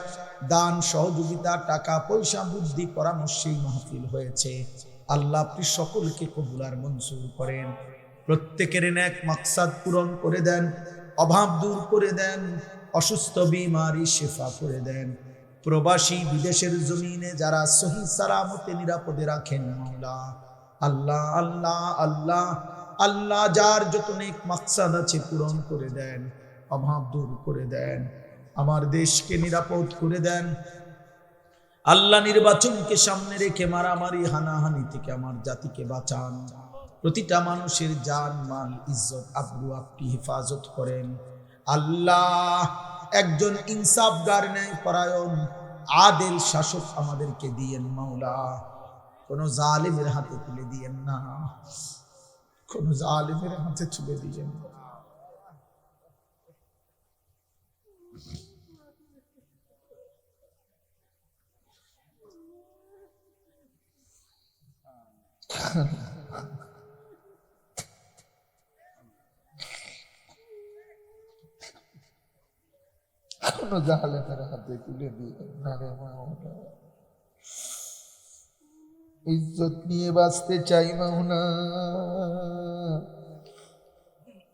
দান সহযোগিতা টাকা পয়সা বুদ্ধি পরামর্শেই মাহফিল হয়েছে, আল্লাহ আপনি সকলকে কবুল আর মঞ্জুর করেন। প্রত্যেকের নেক মাকসাদ পূরণ করে দেন, অভাব দূর করে দেন, অসুস্থ বিমারি শেফা করে দেন। প্রবাসী বিদেশের জমিনে যারা সহি সালামতে নিরাপদে রাখেন মাওলা, আল্লাহ আল্লাহ আল্লাহ আল্লাহ যার যত নেক মাকসাদ আছে পূরণ করে দেন, অভাব দূর করে দেন, আমার দেশকে নিরাপদ করে দেন। আল্লাহ নির্বাচনকে সামনে রেখে মারামারি হানাহানি থেকে আমার জাতিকে বাঁচান। প্রতিটা মানুষের জান মাল ইজ্জত আবরু আপনি হেফাজত করেন। আল্লাহ একজন ইনসাফগার ন্যায় পরায়ণ আদেল শাসক আমাদেরকে দিয়েন মাওলা, কোন জালিমের হাতে তুলে দিয়েন না, কোন জালিমের হাতে তুলে দিয়েন না। কোন জালেমের হাতে তুলে দিয়েন না রে মাওলা। ইজ্জত নিয়ে বাঁচতে চাই মাওলা,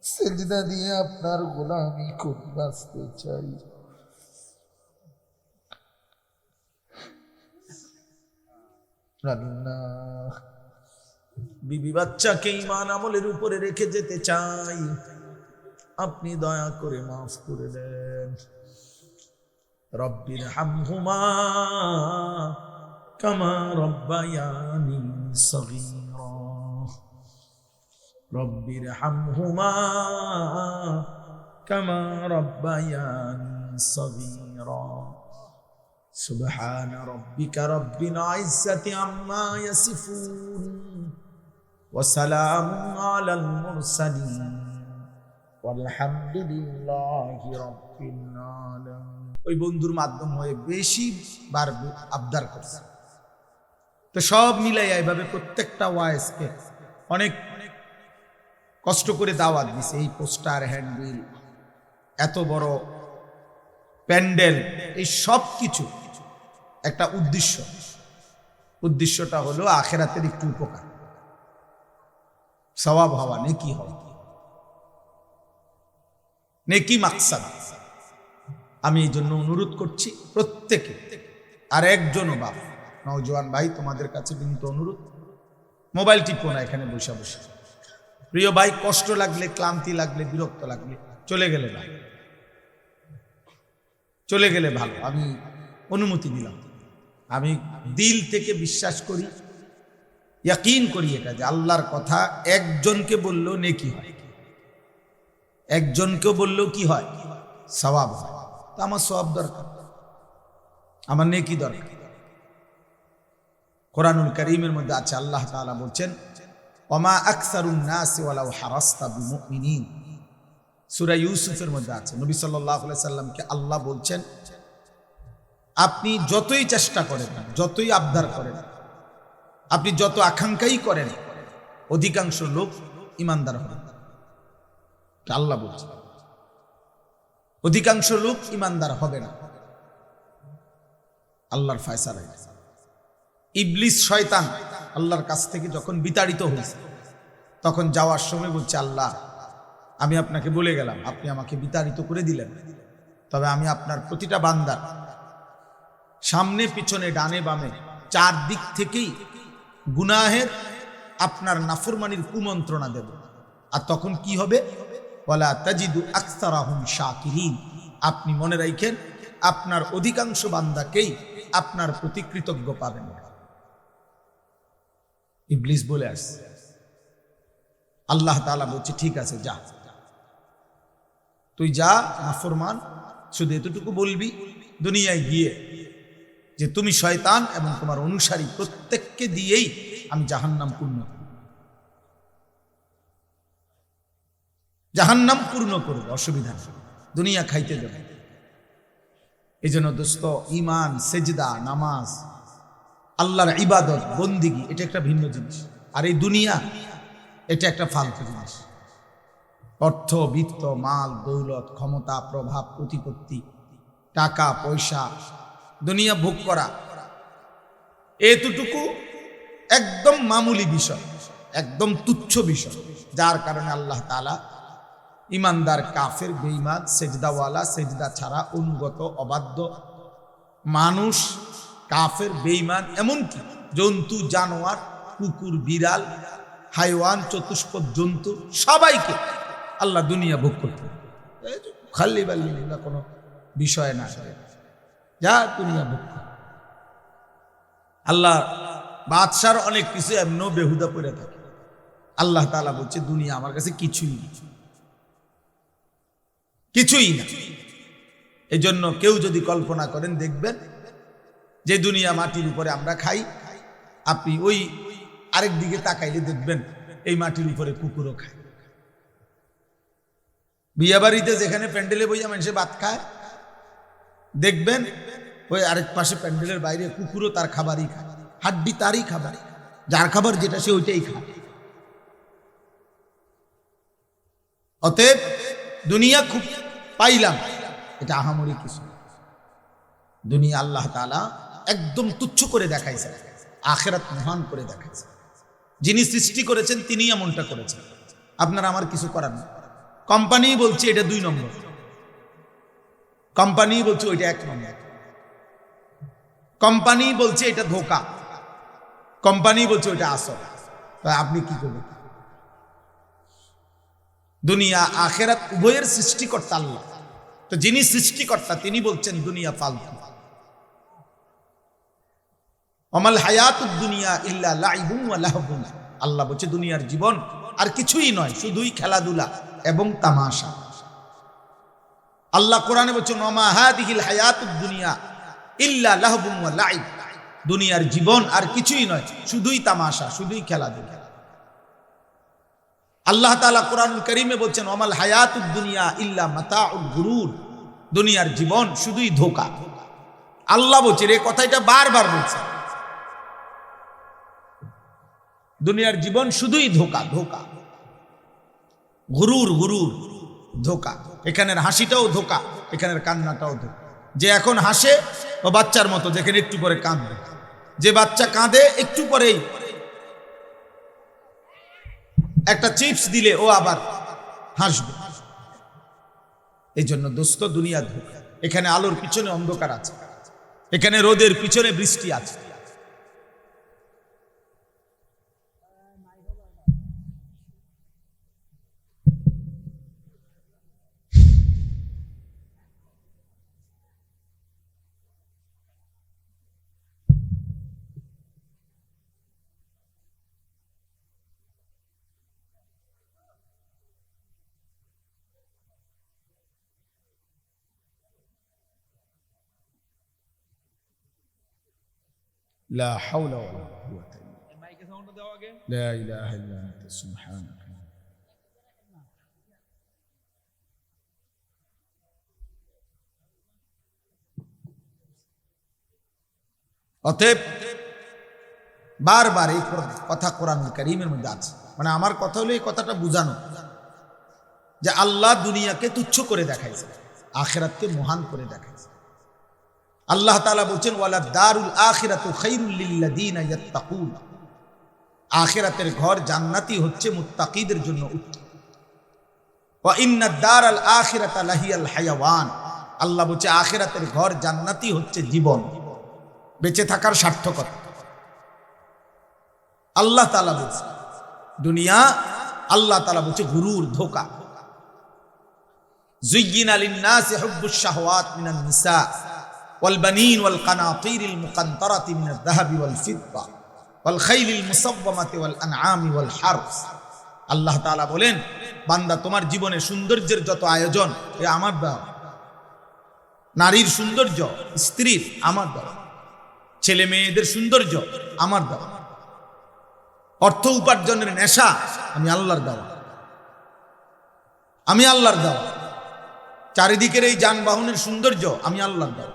সিজদা দিয়ে আপনার গোলামি করে বাঁচতে চাই। আল্লাহ বিবি বাচ্চাকে ঈমান আমলের উপরে রেখে যেতে চাই, আপনি দয়া করে মাফ করে দেন। রব্বির হামহুমা কামা রব্বায়ানি সগীরা, রব্বির হামহুমা কামা রব্বায়ানি সগীরা। সুবহান রাব্বিকা রাব্বিল ইজ্জাতি আম্মা ইয়াসিফুন ওয়া সালামুন আলাল মুরসালিন ওয়ালহামদুলিল্লাহি রাব্বিল আলামিন। ওই বন্ধুর মাধ্যম হয়ে বেশি বার আবদার করছে, তো সব মিলাই এইভাবে প্রত্যেকটা ওয়াইজকে অনেক কষ্ট করে দাওয়াত দিছে। এই পোস্টার, হ্যান্ডবিল, এত বড় প্যান্ডেল, এই সব কিছু একটা উদ্দেশ্যটা হলো আখিরাতের একটু উপকার, সওয়াব হওয়া, নেকি হওয়া, নেকি মাকসাদ। আমি এই জন্য অনুরোধ করছি প্রত্যেকে, আর একজনও বাপ নওজোয়ান ভাই তোমাদের কাছে বিনীত অনুরোধ, মোবাইল টিপো না এখানে বসে বসে। প্রিয় ভাই, কষ্ট লাগলে, ক্লান্তি লাগলে, বিরক্ত লাগলে চলে গেলে ভাই, চলে গেলে ভালো। আমি অনুমতি দিলাম। আমি দিল থেকে বিশ্বাস করি, ইয়াকিন করি এটা যে আল্লাহর কথা একজনকে বললেও নেকি হয়, একজনকেও বললেও কি হয়, সওয়াব হয়। তো আমার সওয়াব দরকার, আমার নেকি দরকার। কোরআনুল কারীমের মধ্যে আছে, আল্লাহ তাআলা বলছেন ওমা আকসারুন নাসি ওয়ালাউ হারাসতা বিমুমিনিন। সূরা ইউসুফের মধ্যে আছে, নবী সাল্লাল্লাহু আলাইহি সাল্লামকে আল্লাহ বলছেন আপনি যতই চেষ্টা করেন, যতই আবদার করেন, আপনি যত আকাঙ্ক্ষাই করেন, অধিকাংশ লোক ইমানদার হবে না। আল্লাহ বলছেন অধিকাংশ লোক ইমানদার হবে না। আল্লাহর ফয়সালা। ইবলিস শয়তান আল্লাহর কাছ থেকে যখন বিতাড়িত হয়েছে, তখন যাওয়ার সময় বলছে আল্লাহ আমি আপনাকে বলে গেলাম, আপনি আমাকে বিতাড়িত করে দিলেন, তবে আমি আপনার প্রতিটা বান্দার সামনে পিছনে ডানে বামে চার দিক থেকেই গুনাহের আপনার নাফরমানির কুমন্ত্রণা দেব। আর তখন কি হবে, ওয়ালা তাজিদু আকসারাহুম শাকিরিন। আপনি মনে রাখেন আপনার অধিকাংশ বান্দাকেই আপনার প্রতি কৃতজ্ঞ পাবেন। ইবলিস বলে আসছে, আল্লাহ তাআলা বলছে ঠিক আছে যা, তুই যা নাফরমান, শুধু এতটুকু বলবি দুনিয়ায় গিয়ে যে তুমি শয়তান এবং তোমার অনুসারী প্রত্যেককে দিয়েই আমি জাহান্নাম পূর্ণ করব, জাহান্নাম পূর্ণ করব, অসুবিধা নেই, দুনিয়া খাইতে দেব। এই জন্য দোস্ত, ঈমান, সেজদা, নামাজ, আল্লাহর ইবাদত, বন্দিগি, এটা একটা ভিন্ন জিনিস। আর এই দুনিয়া এটা একটা ফালতু জিনিস। অর্থ, বিত্ত, মাল, দৌলত, ক্ষমতা, প্রভাব, প্রতিপত্তি, টাকা পয়সা, দুনিয়া ভোগ করা, এতটুকু একদম মামুলি বিষয়, একদম তুচ্ছ বিষয়, যার কারণে আল্লাহ তাআলা ইমানদার, কাফের, বেঈমান, সেজদাওয়ালা, সেজদা ছাড়া অনুগত, অবাধ্য মানুষ, কাফের, বেঈমান, এমনকি জন্তু, জানোয়ার, কুকুর, বিড়াল, হাইওয়ান, চতুষ্পদ জন্তু, সবাইকে আল্লাহ দুনিয়া ভোগ করতে, খালি বালি কোনো বিষয় না, যা দুনিয়া ভোগ করে। আল্লাহ বাদশার অনেক কিছু এমনও বেহুদা পড়ে থাকে। আল্লাহ তাআলা বলছে দুনিয়া আমার কাছে কিছুই না, কিছুই না। এই জন্য কেউ যদি কল্পনা করেন, দেখবেন যে দুনিয়া মাটির উপরে আমরা খাই, আপনি ওই আরেক দিকে তাকাইলে দেখবেন এই মাটির উপরে কুকুরও খায়। বিয়া বাড়িতে যেখানে প্যান্ডেলে বইয়া মানুষে ভাত খায়, দেখবেন ওই আরেক পাশে প্যান্ডেলের বাইরে কুকুরও তার খাবারই খায়, হাড্ডি তারই খাবার, যার খাবার যেটা সে ওইটাই খায়। অতএব দুনিয়া খুব পাইলাম, এটা আহামরি কিছু। দুনিয়া আল্লাহ তাআলা একদম তুচ্ছ করে দেখাইছে, আখিরাত মহান করে দেখাইছে। যিনি সৃষ্টি করেছেন তিনি এমনটা করেছেন, আপনার আমার কিছু করার নেই। কোম্পানি বলছে এটা 2 নম্বর, কোম্পানি বলছে ওইটা 1 নম্বর, কোম্পানি বলছে এটা ধোঁকা, কোম্পানি বলছে ওইটা আসল। তা আপনি কি করবেন? দুনিয়া আখেরাত উভয়ের সৃষ্টিকর্তা আল্লাহ। তো যিনি সৃষ্টিকর্তা তিনি বলছেন দুনিয়া ফালতু। অমাল হায়াতুদ দুনিয়া ইল্লা লাইবুন ওয়া লাহবুন, আল্লাহ বলছে দুনিয়ার জীবন আর কিছুই নয়, শুধুই খেলাধুলা এবং তামাশা। আল্লাহ কোরআনে বলছেন ওমা হাদিহিল হায়াতুদ দুনিয়া ইল্লা লাহবুন ওয়া লাইব, দুনিয়ার জীবন আর কিছুই নয়, শুধুই তামাশা, শুধুই খেলাধুলা। আল্লাহ তাআলা কোরআনুল কারীমে বলছেন ওমাল হায়াতুদ দুনিয়া ইল্লা মাতাউল গুরুর, দুনিয়ার জীবন শুধুই ধোঁকা। আল্লাহ বলছেন এই কথাটা বারবার বলছেন, দুনিয়ার জীবন শুধুই ধোঁকা, ধোঁকা, গুরুর, গুরুর, ধোঁকা। এখানের হাসিটাও ধোঁকা, এখানের কান্নাটাও ধোঁকা। যে এখন হাসে ও বাচ্চার মতো, যেখানে একটু পরে কাঁদবে। যে বাচ্চা কাঁদে একটু পরেই একটা চিপস দিলে ও আবার হাসবে। এই জন্য দোস্ত দুনিয়া ধোঁকা। এখানে আলোর পিছনে অন্ধকার আছে, এখানে রোদের পিছনে বৃষ্টি আছে। লা হাওলা ওয়ালা কুওয়াতা লা ইলাহা ইল্লা আনতা সুবহানাকা। অতএব বারবার এই কথা কোরআনুল কারীমের মধ্যে আছে। মানে আমার কথা হলো এই কথাটা বুঝানো যে আল্লাহ দুনিয়াকে তুচ্ছ করে দেখাইছে, আখিরাতকে মহান করে দেখাইছে। আল্লাহ তাআলা বলছেন ওয়ালা দারুল আখিরাতু খায়রুল লিল্লাযিনা ইয়াত্তাকুন, আখিরাতের ঘর জান্নাতি হচ্ছে মুত্তাকিদের জন্য উত্তম। ওয়া ইন্নাদ দারাল আখিরাতা লাহিয়াল হায়াওয়ান, আল্লাহ বলছে আখিরাতের ঘর জান্নাতি হচ্ছে জীবন, বেঁচে থাকার সার্থকতা। আল্লাহ তাআলা বলছে দুনিয়া, আল্লাহ তাআলা বলছে গুরুর, ধোঁকা। যুয়্যিনা লিন-নাসি হুব্বুশ শাহওয়াত মিনান নিসা ওয়াল বানিন ওয়াল কানাতিরিল মুকান্তারাতি মিনাল যাহাবি ওয়াল ফিদ্দা ওয়াল খাইলিল মুসাওওয়ামাতি ওয়াল আনআমি ওয়াল হারস। আল্লাহ তাআলা বলেন বান্দা তোমার জীবনে সৌন্দর্যের যত আয়োজন এ আমার দেওয়া, নারীর সৌন্দর্য, স্ত্রীর আমার দেওয়া, ছেলে মেয়েদের সৌন্দর্য আমার দেওয়া, অর্থ উপার্জনের নেশা আমি আল্লাহর দেওয়া, আমি আল্লাহর দেওয়া, চারিদিকের এই যানবাহনের সৌন্দর্য আমি আল্লাহর দেওয়া,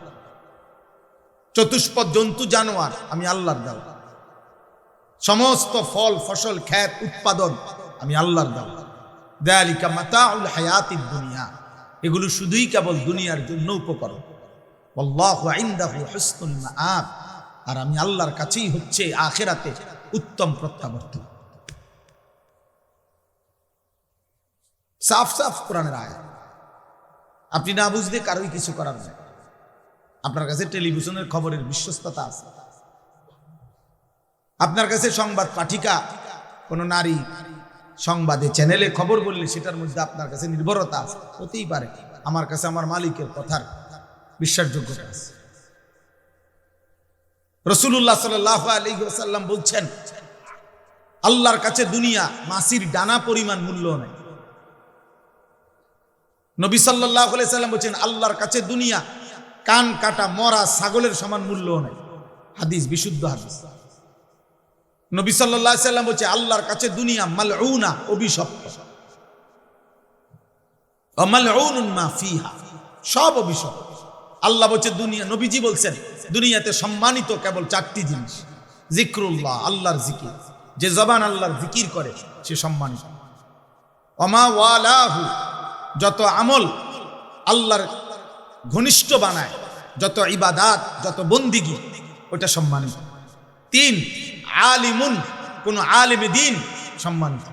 চতুষ্পদ জন্তু জানোয়ার আমি আল্লাহর দেওয়া, সমস্ত ফল ফসল ক্ষেত উৎপাদন আমি আল্লাহর দেওয়া। যালিকা মাতাউল হায়াতিদ দুনিয়া, এগুলো শুধুই কেবল দুনিয়ার জন্য উপকরণ। আল্লাহু ইনদাহু হুসনুল মাআব, আর আমি আল্লাহর কাছেই হচ্ছে আখিরাতে উত্তম প্রত্যাবর্তন। সাফ সাফ কোরআনের আয়াত, আপনি না বুঝলে কারোই কিছু করার নেই। আপনার কাছে টেলিভিশনের খবরের বিশ্বস্ততা আছে, আপনার কাছে সংবাদ পাঠিকা কোন নারী সংবাদে চ্যানেলে খবর বললে সেটার মধ্যে আপনার কাছে নির্ভরতা আছে, হতেই পারে আমার কাছে আমার মালিকের কথার বিশ্বাসযোগ্যতা আছে। রাসূলুল্লাহ সাল্লাল্লাহু আলাইহি ওয়াসাল্লাম বলছেন আল্লাহর কাছে দুনিয়া মাছির ডানা পরিমাণ মূল্য নেই। নবী সাল্লাল্লাহু আলাইহি ওয়াসাল্লাম বলছেন আল্লাহর কাছে দুনিয়া কান কাটা মরা ছাগলের সমান মূল্য নেই। হাদিস, বিশুদ্ধ হাদিস। নবী সাল্লাল্লাহু আলাইহি ওয়াসাল্লাম বলছে আল্লাহর কাছে দুনিয়া মালউনা, অভিশপ্ত, ওয়া মালউনুন মা ফিহা, সব অভিশপ্ত। আল্লাহ বলছে দুনিয়া, নবীজি বলছেন দুনিয়াতে সম্মানিত কেবল চারটি জিনিস, জিক্রুল্লাহ, আল্লাহর জিকির, যে জবান আল্লাহর জিকির করে সে সম্মানিত। ওমা ওয়ালাহু, যত আমল আল্লাহর ঘনিষ্ঠ বানায়, যত ইবাদাত, যত বন্দিগি, ওটা সম্মানিত। 3, আলিমুন, কোন আলিমে দ্বীন সম্মানিত।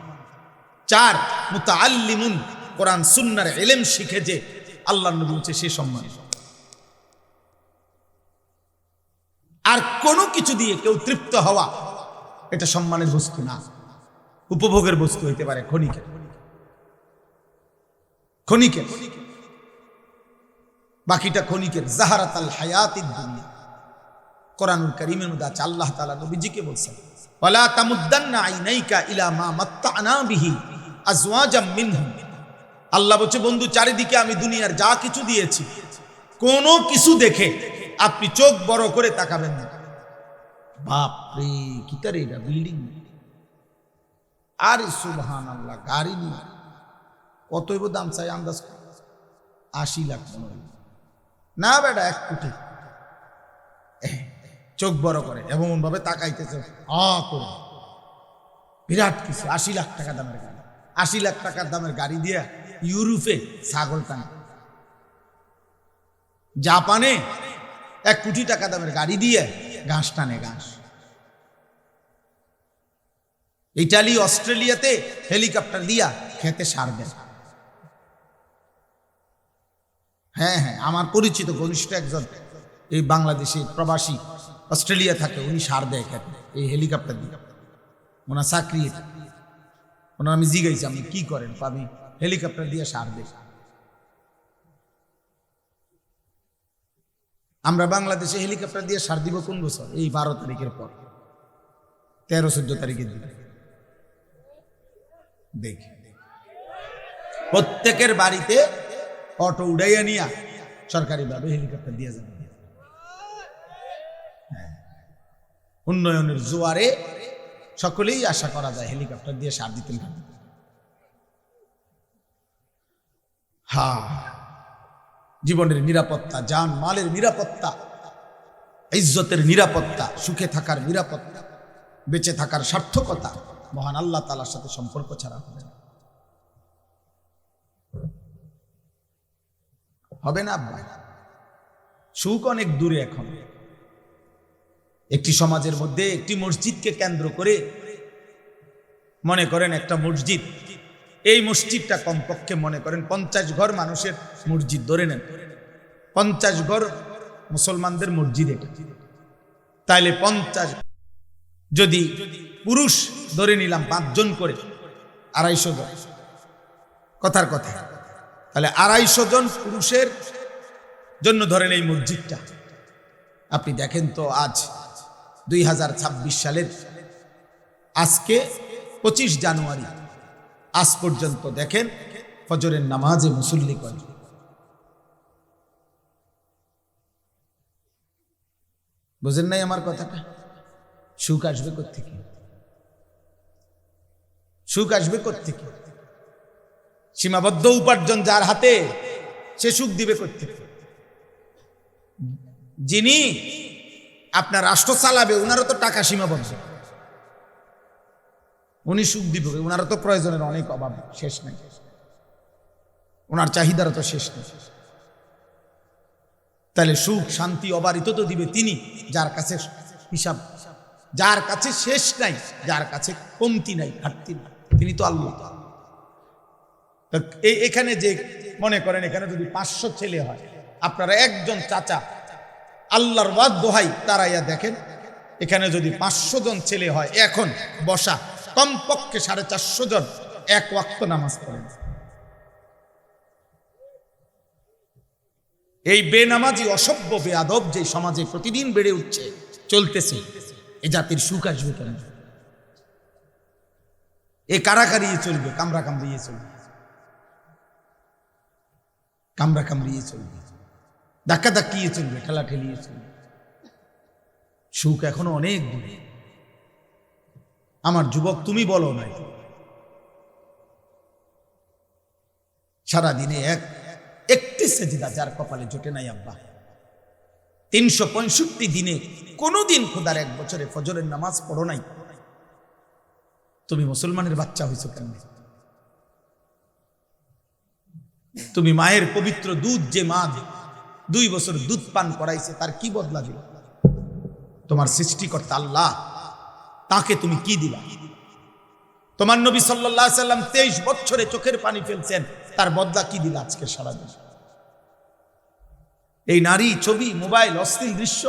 4, মুতাআল্লিমুন, কোরআন সুন্নাহর ইলম শিখে যে আল্লাহর নবী বলছে সে সম্মানিত। আর কোনো কিছু দিয়ে কেউ তৃপ্ত হওয়া এটা সম্মানের বস্তু না। উপভোগের বস্তু হইতে পারে ক্ষণিকের, ক্ষণিকের, বাকিটা ক্ষণিকের। জাহারাতাল হায়াতিদ দুনিয়া, কোরআনুল কারীমের মধ্যে আছে, আল্লাহ তাআলা নবীজিকে বলছেন, ওয়ালা তামুদ্দান্না আইনাইকা ইলা মা মাত্তা'না বিহি আজওয়াজাম মিনহুম। আল্লাহ বলছে, বন্ধু চারিদিকে আমি দুনিয়ার যা কিছু দিয়েছি, কোনো কিছু দেখে আপনি চোখ বড় করে তাকাবেন না। বাপ রে, কি তার এটা বিল্ডিং, আরে সুবহানাল্লাহ, গাড়ি নিয়ে কত হইব দাম চাই আন্দাজ 80 লাখ মনে হয় না বেটা, 1 কোটি। চোখ বড় করে এমন ভাবে তাকাইতেছে করে, বিরাট কিছু। 80 লাখ টাকা দামের গাড়ি, 80 লাখ টাকার দামের গাড়ি দিয়ে ইউরোপে ছাগল টানে, জাপানে 1 কোটি টাকা দামের গাড়ি দিয়ে ঘাস টানে, ঘাস। ইটালি, অস্ট্রেলিয়াতে হেলিকপ্টার দিয়া খেতে সার দেয়। হ্যাঁ হ্যাঁ, আমার পরিচিত ঘনিষ্ঠ একজন এই বাংলাদেশে প্রবাসী অস্ট্রেলিয়া থাকে, উনি সার দেয় খেতে এই হেলিকপ্টার দিয়ে। ওনার চাকরি, ওনার আমি জিজ্ঞাসি, আপনি কি করেন? আমি হেলিকপ্টার দিয়ে সার দেয়। আমরা বাংলাদেশে হেলিকপ্টার দিয়ে সার দিব কোন বছর? এই 12 তারিখের পর, 13-14 তারিখের দিকে দেখি প্রত্যেকের বাড়িতে অটো উড়াইয়া নিয়া সরকারিভাবে হেলিকপ্টার দিয়ে যাবে। উন্নয়নের জোয়ারে সকলেই আশা করা যায় হেলিকপ্টার দিয়ে সার দিতে পারবে। হ্যাঁ, জীবনের নিরাপত্তা, জান মালের নিরাপত্তা, ইজ্জতের নিরাপত্তা, সুখে থাকার নিরাপত্তা, বেঁচে থাকার সার্থকতা মহান আল্লাহ তাআলার সাথে সম্পর্ক ছাড়া হবে না। হবে না আব্বা, সুখ অনেক দূরে। এখন একটি সমাজের মধ্যে একটি মসজিদকে কেন্দ্র করে, মনে করেন একটা মসজিদ, এই মসজিদটা কমপক্ষে মনে করেন 50 ঘর মানুষের মসজিদ ধরে নেন, 50 ঘর মুসলমানদের মসজিদ এটা। তাইলে 50, যদি পুরুষ ধরে নিলাম 5 জন করে, 250 জন, কথার কথা, তাহলে 250 জন পুরুষের জন্য ধরেন এই মসজিদটা। আপনি দেখেন তো, আজ 2026 সালের আজকে 25 জানুয়ারি, আজ পর্যন্ত দেখেন ফজরের নামাজে মুসল্লি করে। বুঝেন নাই আমার কথাটা? সুখ আসবে কোত্থেকে? সুখ আসবে কোত্থেকে? সীমাবদ্ধ উপার্জন যার হাতে, সে সুখ দিবে কোত্থেকে? যিনি আপনার রাষ্ট্র চালাবে, ওনারও তো টাকা সীমাবদ্ধ, উনি সুখ দিবে? ওনারও তো প্রয়োজনের অনেক অভাব, শেষ নেই, ওনার চাহিদারও তো শেষ নেই। তাহলে সুখ শান্তি অবারিত তো দিবে তিনি, যার কাছে হিসাব, যার কাছে শেষ নাই, যার কাছে কমতি নাই, ঘাটতি নাই, তিনি তো আল্লাহ। এখানে যে মনে করেন, এখানে যদি 500 ছেলে হয়, আপনারা একজন চাচা আল্লাহর ওয়াদ দোহাই তারাইয়া দেখেন, এখানে যদি 500 জন ছেলে হয়, এখন বসা কমপক্ষে 450 জন 1 ওয়াক্ত নামাজ পড়েন। এই বেনামাজি, অসভ্য, বেয়াদব যে সমাজে প্রতিদিন বেড়ে উঠছে, চলতেছে, এ জাতির সুখ আসবে কেন? এ কারাকারিয়ে চলবে, কামরা কামড়িয়ে চলবে, কামরা কামড়িয়ে চলবে, ধাক্কা ধাক্কিয়ে চলবে, ঠেলা ঠেলিয়ে চলবে। সুখ এখনো অনেক দূরে। আমার যুবক, তুমি বলো নাই, সারাদিনে একটি সেজদা যার কপালে জোটে নাই আব্বা, 365 দিনে কোনোদিন খোদার 1 বছরে ফজরের নামাজ পড়ো নাই, তুমি মুসলমানের বাচ্চা হইছো কেন? তুমি মায়ের পবিত্র দুধ, যে মা 2 বছর দুধ পান করাইছে, তার কি বদলা দিল? তোমার সৃষ্টিকর্তা আল্লাহ, তাকে তুমি কি দিলা? তোমার নবী সাল্লাল্লাহু আলাইহি সাল্লাম 23 বছরে চোখের পানি ফেলছেন, তার বদলা কি দিলা আজকে সারাদিন? এই নারী, ছবি, মোবাইল, অশ্লীল দৃশ্য,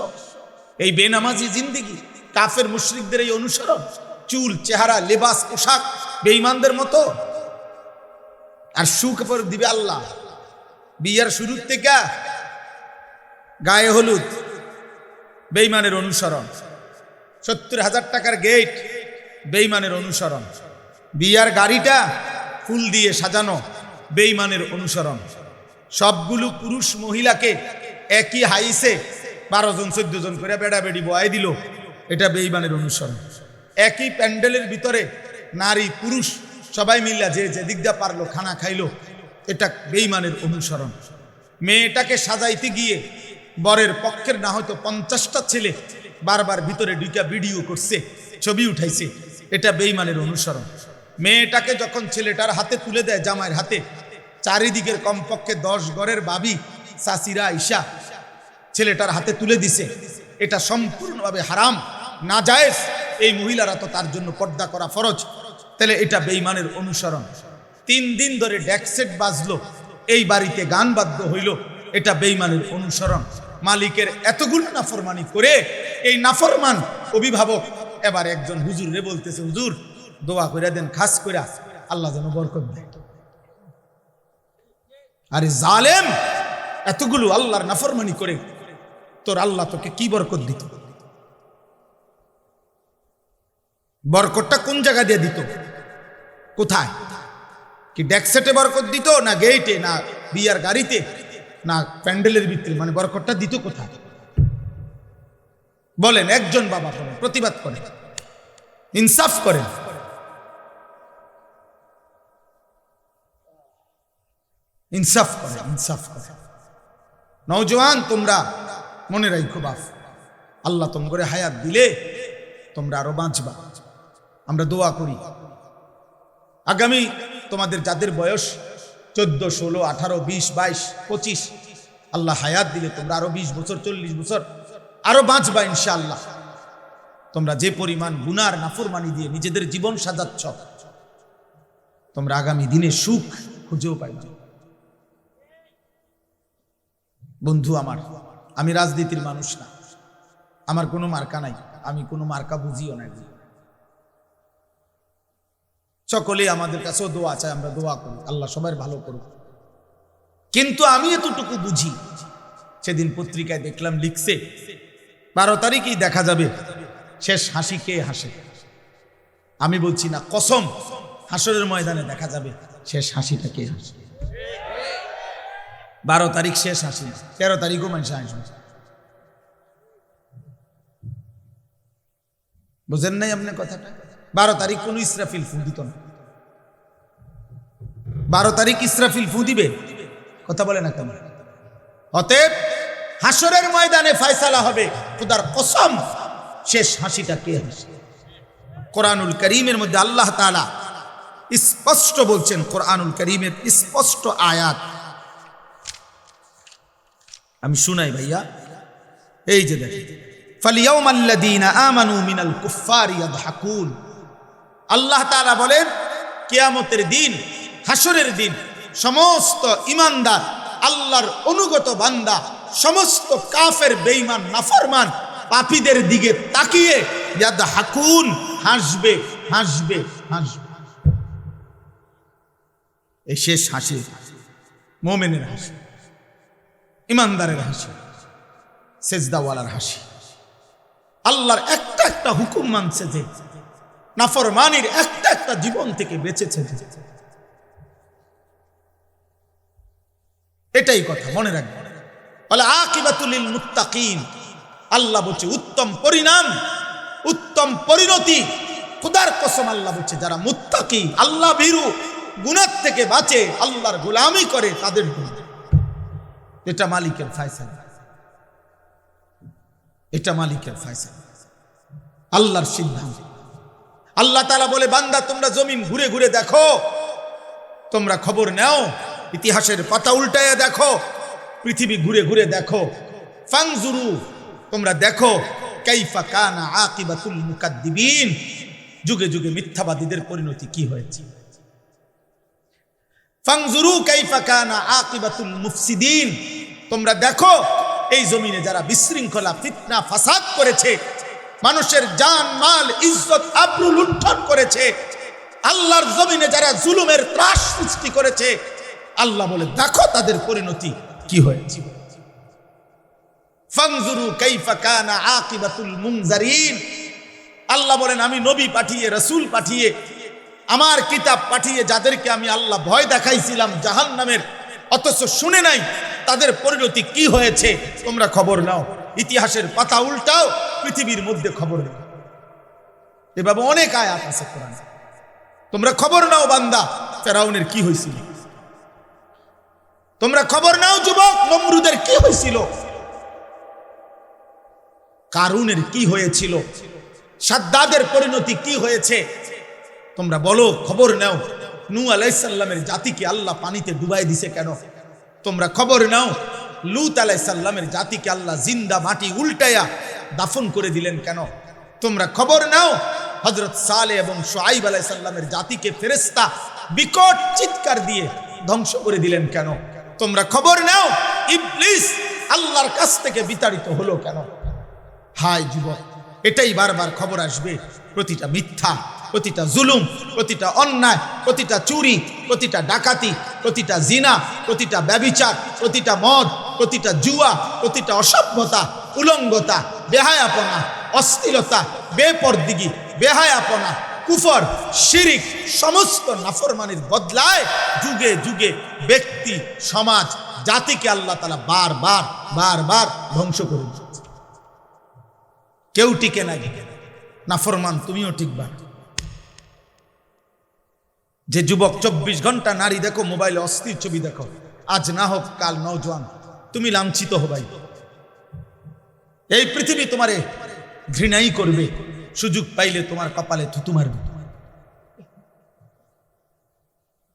এই বেনামাজি জিন্দেগি, কাফের মুশরিকদের এই অনুসরণ, চুল, চেহারা, লেবাস, পোশাক, বেঈমানদের মতো। আর সুখবর দিবে আল্লাহ। বিয়ার শুরুর থেকে গায়ে হলুদ বেঈমানের অনুসরণ, 70,000 টাকার গেট বেঈমানের অনুসরণ, বিয়ার গাড়িটা ফুল দিয়ে সাজানো বেঈমানের অনুসরণ, সবগুলো পুরুষ মহিলাকে একই হাইসে 12 জন 14 জন করে বেড়া বেড়ি বয়াই দিল, এটা বেঈমানের অনুসরণ। একই প্যান্ডেলের ভিতরে নারী পুরুষ সবাই মিল্লা যে যেদিক দিয়ে পারলো খানা খাইলো, এটা বেঈমানের অনুসরণ। মেয়েটাকে সাজাইতে গিয়ে বরের পক্ষের না হয়তো 50টা ছেলে বারবার ভিতরে ঢুকা ভিডিও করছে, ছবি উঠাইছে, এটা বেঈমানের অনুসরণ। মেয়েটাকে যখন ছেলেটার হাতে তুলে দেয়, জামাইয়ের হাতে, চারিদিকের কমপক্ষে 10 ঘরের ভাবি চাচিরা আইসা ছেলেটার হাতে তুলে দিছে, এটা সম্পূর্ণভাবে হারাম, নাজায়েজ। এই মহিলারা তো তার জন্য পর্দা করা ফরজ, তাহলে এটা বেঈমানের অনুসরণ। 3 দিন ধরে ডেকসেট বাজলো, এই বাড়িতে গান বাদ্য হইল, এটা বেঈমানের অনুসরণ। মালিকের এতগুলো নাফরমানি করে এই নাফরমান অভিভাবক এবার একজন হুজুর রে বলতেছে, হুজুর দোয়া করে দেন খাস করে আল্লাহ যেন বরকত দেয়। আরে জালেম, এতগুলো আল্লাহর নাফরমানি করে তোর আল্লাহ তোকে কি বরকত দিত? বরকতটা কোন জায়গা দিয়ে দিত? কোথায়? কি ডেকসেটে বরকত দিত, না গেইটে, না বিয়ার গাড়িতে, না প্যান্ডেলের ভিতরে? মানে বরকতটা দিত কোথায় বলেন? একজন বাবা করেন, প্রতিবাদ করেন, ইনসাফ করেন। ইনসাফ করে, ইনসাফ করে। নওজওয়ান তোমরা মনে রাখো বাপ, আল্লাহ তোমরা হায়াত দিলে তোমরা আরো বাঁচবা। আমরা দোয়া করি আগামী তোমাদের যাদের বয়স 14, 16, 18, 20, 22, 25, আল্লাহ হায়াত দিলে তোমরা আরো 20 বছর 40 বছর আরো বাঁচবা ইনশাআল্লাহ। তোমরা যে পরিমাণ গুনার নাফরমানি দিয়ে নিজেদের জীবন সাজাচ্ছ, তোমরা আগামী দিনে সুখ খুঁজেও পাইবা। বন্ধু আমার, আমি রাজনীতির মানুষ না, আমার কোনো মার্কা নাই, আমি কোনো মার্কা বুঝিও না। সকলে আমাদের কাছেও দোয়া চায়, আমরা দোয়া করি, আল্লাহ সবার ভালো করুক। কিন্তু আমি এতটুকু বুঝি, সেদিন পত্রিকায় দেখলাম লিখছে 12 তারিখেই দেখা যাবে শেষ হাসি কে হাসে। আমি বলছি না, কসম, হাসরের ময়দানে দেখা যাবে শেষ হাসিটা কে হাসে। 12 তারিখ শেষ হাসি, 13 তারিখও মানুষ হাসবে। বুঝেন নাই আপনি কথাটা? 12 তারিখ কোন ইসরাফিল ফু দিত না। 12 তারিখ ইসরাফিল ফু দিবে? কথা বলে না কেন? অতএব হাসরের ময়দানে ফয়সালা হবে, খোদার কসম শেষ হাসিটা কে হাসে। কোরআনুল কারীমের মধ্যে আল্লাহ তাআলা স্পষ্ট বলছেন, কোরআনুল কারীমের স্পষ্ট আয়াত আমি শুনাই ভাইয়া। এই যে দেখেন, ফালিয়াউমাল্লাযীনা আমানু মিনাল কুফফারি ইয়াদহাকুন। আল্লাহ তাআলা বলেন কিয়ামতের দিন, হাসরের দিন সমস্ত ঈমানদার আল্লাহর অনুগত বান্দা সমস্ত কাফের বেঈমান নাফরমান পাপীদের দিকে তাকিয়ে ইয়াদহাকুন, হাসবে হাসবে হাসবে। এই শেষ হাসি মুমিনের হাসি, ঈমানদারের হাসি, সেজদাওয়ালার হাসি। আল্লাহর একটা একটা হুকুম মানছে যে, নাফরমানির একটা একটা জীবন থেকে বেঁচেছে যে, এটাই কথা মনে রাখবে। বলে আকিবাতুল লিল মুত্তাকিন, আল্লাহ বলছে উত্তম পরিণাম, উত্তম পরিণতি। খোদার কসম আল্লাহ বলছে যারা মুত্তাকি, আল্লাহ ভীরু, গুনাহ থেকে বাঁচে, আল্লাহর গোলামি করে, তাদের জন্য এটা মালিকের ফয়সালা, এটা মালিকের ফয়সালা, আল্লাহর সিদ্ধান্ত। আল্লাহ তাআলা বলে বান্দা তোমরা জমিন ঘুরে ঘুরে দেখো, তোমরা খবর নাও, ইতিহাসের পাতা উল্টায়া দেখো, পৃথিবী ঘুরে ঘুরে দেখো। ফাংজুরু, তোমরা দেখো, কাইফা কানা আকিবাতুল মুকাদ্দিবিন, যুগে যুগে মিথ্যাবাদীদের পরিণতি কি হয়েছে। ফাংজুরু কাইফা কানা আকিবাতুল মুফসিদিন, তোমরা দেখো এই জমিনে যারা বিশৃঙ্খলা, ফিতনা, ফাসাদ করেছে, মানুষের জান মাল ইজ্জত আবরু লুণ্ঠন করেছে, আল্লাহর জমিনে যারা জুলুমের ত্রাস সৃষ্টি করেছে, আল্লাহ বলে দেখো তাদের পরিণতি কি হয়েছে। ফানজুরু কাইফা কানা আকিবাতুল মুনজারিন। আল্লাহ বলেন আমি নবী পাঠিয়ে, রাসূল পাঠিয়ে, আমার কিতাব পাঠিয়ে যাদেরকে আমি আল্লাহ ভয় দেখাইছিলাম জাহান্নামের, অথচ শুনে নাই তাদের পরিণতি কি হয়েছে তোমরা খবর নাও। ইতিহাসের পাতা উল্টাও, পৃথিবীর মধ্যে খবর নাও। এভাবে অনেক আয়াত আছে কোরআনে। তোমরা খবর নাও বান্দা, ফেরাউনের কি হয়েছিল। তোমরা খবর নাও যুবক, নমরুদের কি হয়েছিল, কারুনের কি হয়েছিল, সাদ্দাদের পরিণতি কি হয়েছে। তোমরা বলো, খবর নাও নূহ আলাইহিস সালামের জাতিকে আল্লাহ পানিতে ডুবাই দিছে কেন। তোমরা খবর নাও লূত আলাইহিস সালামের জাতিকে আল্লাহ জিন্দা মাটি উল্টায়া দাফন করে দিলেন কেন। তোমরা খবর নাও হযরত সালেহ এবং শুআইব আলাইহিস সালামের জাতিকে ফেরেশতা বিকট চিৎকার দিয়ে ধ্বংস করে দিলেন কেন। তোমরা খবর নাও ইবলিস আল্লাহর কাছ থেকে বিতাড়িত হলো কেন। হায় যুবক, এটাই বারবার খবর আসবে। প্রতিটা মিথ্যা, প্রতিটা জুলুম, প্রতিটা অন্যায়, প্রতিটা চুরি, প্রতিটা ডাকাতি, প্রতিটা জিনা, প্রতিটা ব্যভিচার, প্রতিটা মদ, প্রতিটা জুয়া, প্রতিটা অসভ্যতা, উলঙ্গতা, বেহায়াপনা, অশ্লীলতা, বেপরদিগি, বেহায়াপনা, কুফর, শিরিক, সমস্ত নাফরমানির বদলায় যুগে যুগে ব্যক্তি, সমাজ, জাতিকে আল্লাহ তাআলা বারবার বারবার ধ্বংস করে দিচ্ছে। কেউ টিকে নাই। নাফরমান তুমিও টিকবা। যে যুবক 24 ঘন্টা নারী দেখো, মোবাইলে অস্থির ছবি দেখো, আজ না হোক কাল নওজোয়ান তুমি লাঞ্ছিত হবাই। এই পৃথিবী তোমারে ঘৃণাই করবে, সুযোগ পাইলে তোমার কপালে থুতু মারবে,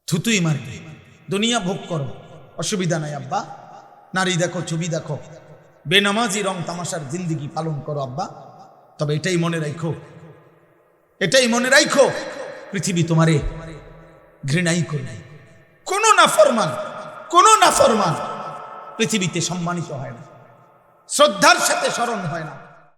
থুতুই মারবে। দুনিয়া ভোগ করো, অসুবিধা নাই আব্বা। নারী দেখো, ছবি দেখো, বেনামাজি রং তামাশার জিন্দিগি পালন করো আব্বা। তবে এটাই মনে রাখো, এটাই মনে রাখো, পৃথিবী তোমারে ঘৃণাই করবে। কোন নাফরমান পৃথিবীতে সম্মানিত হয় না, শ্রদ্ধার সাথে স্মরণ হয় না।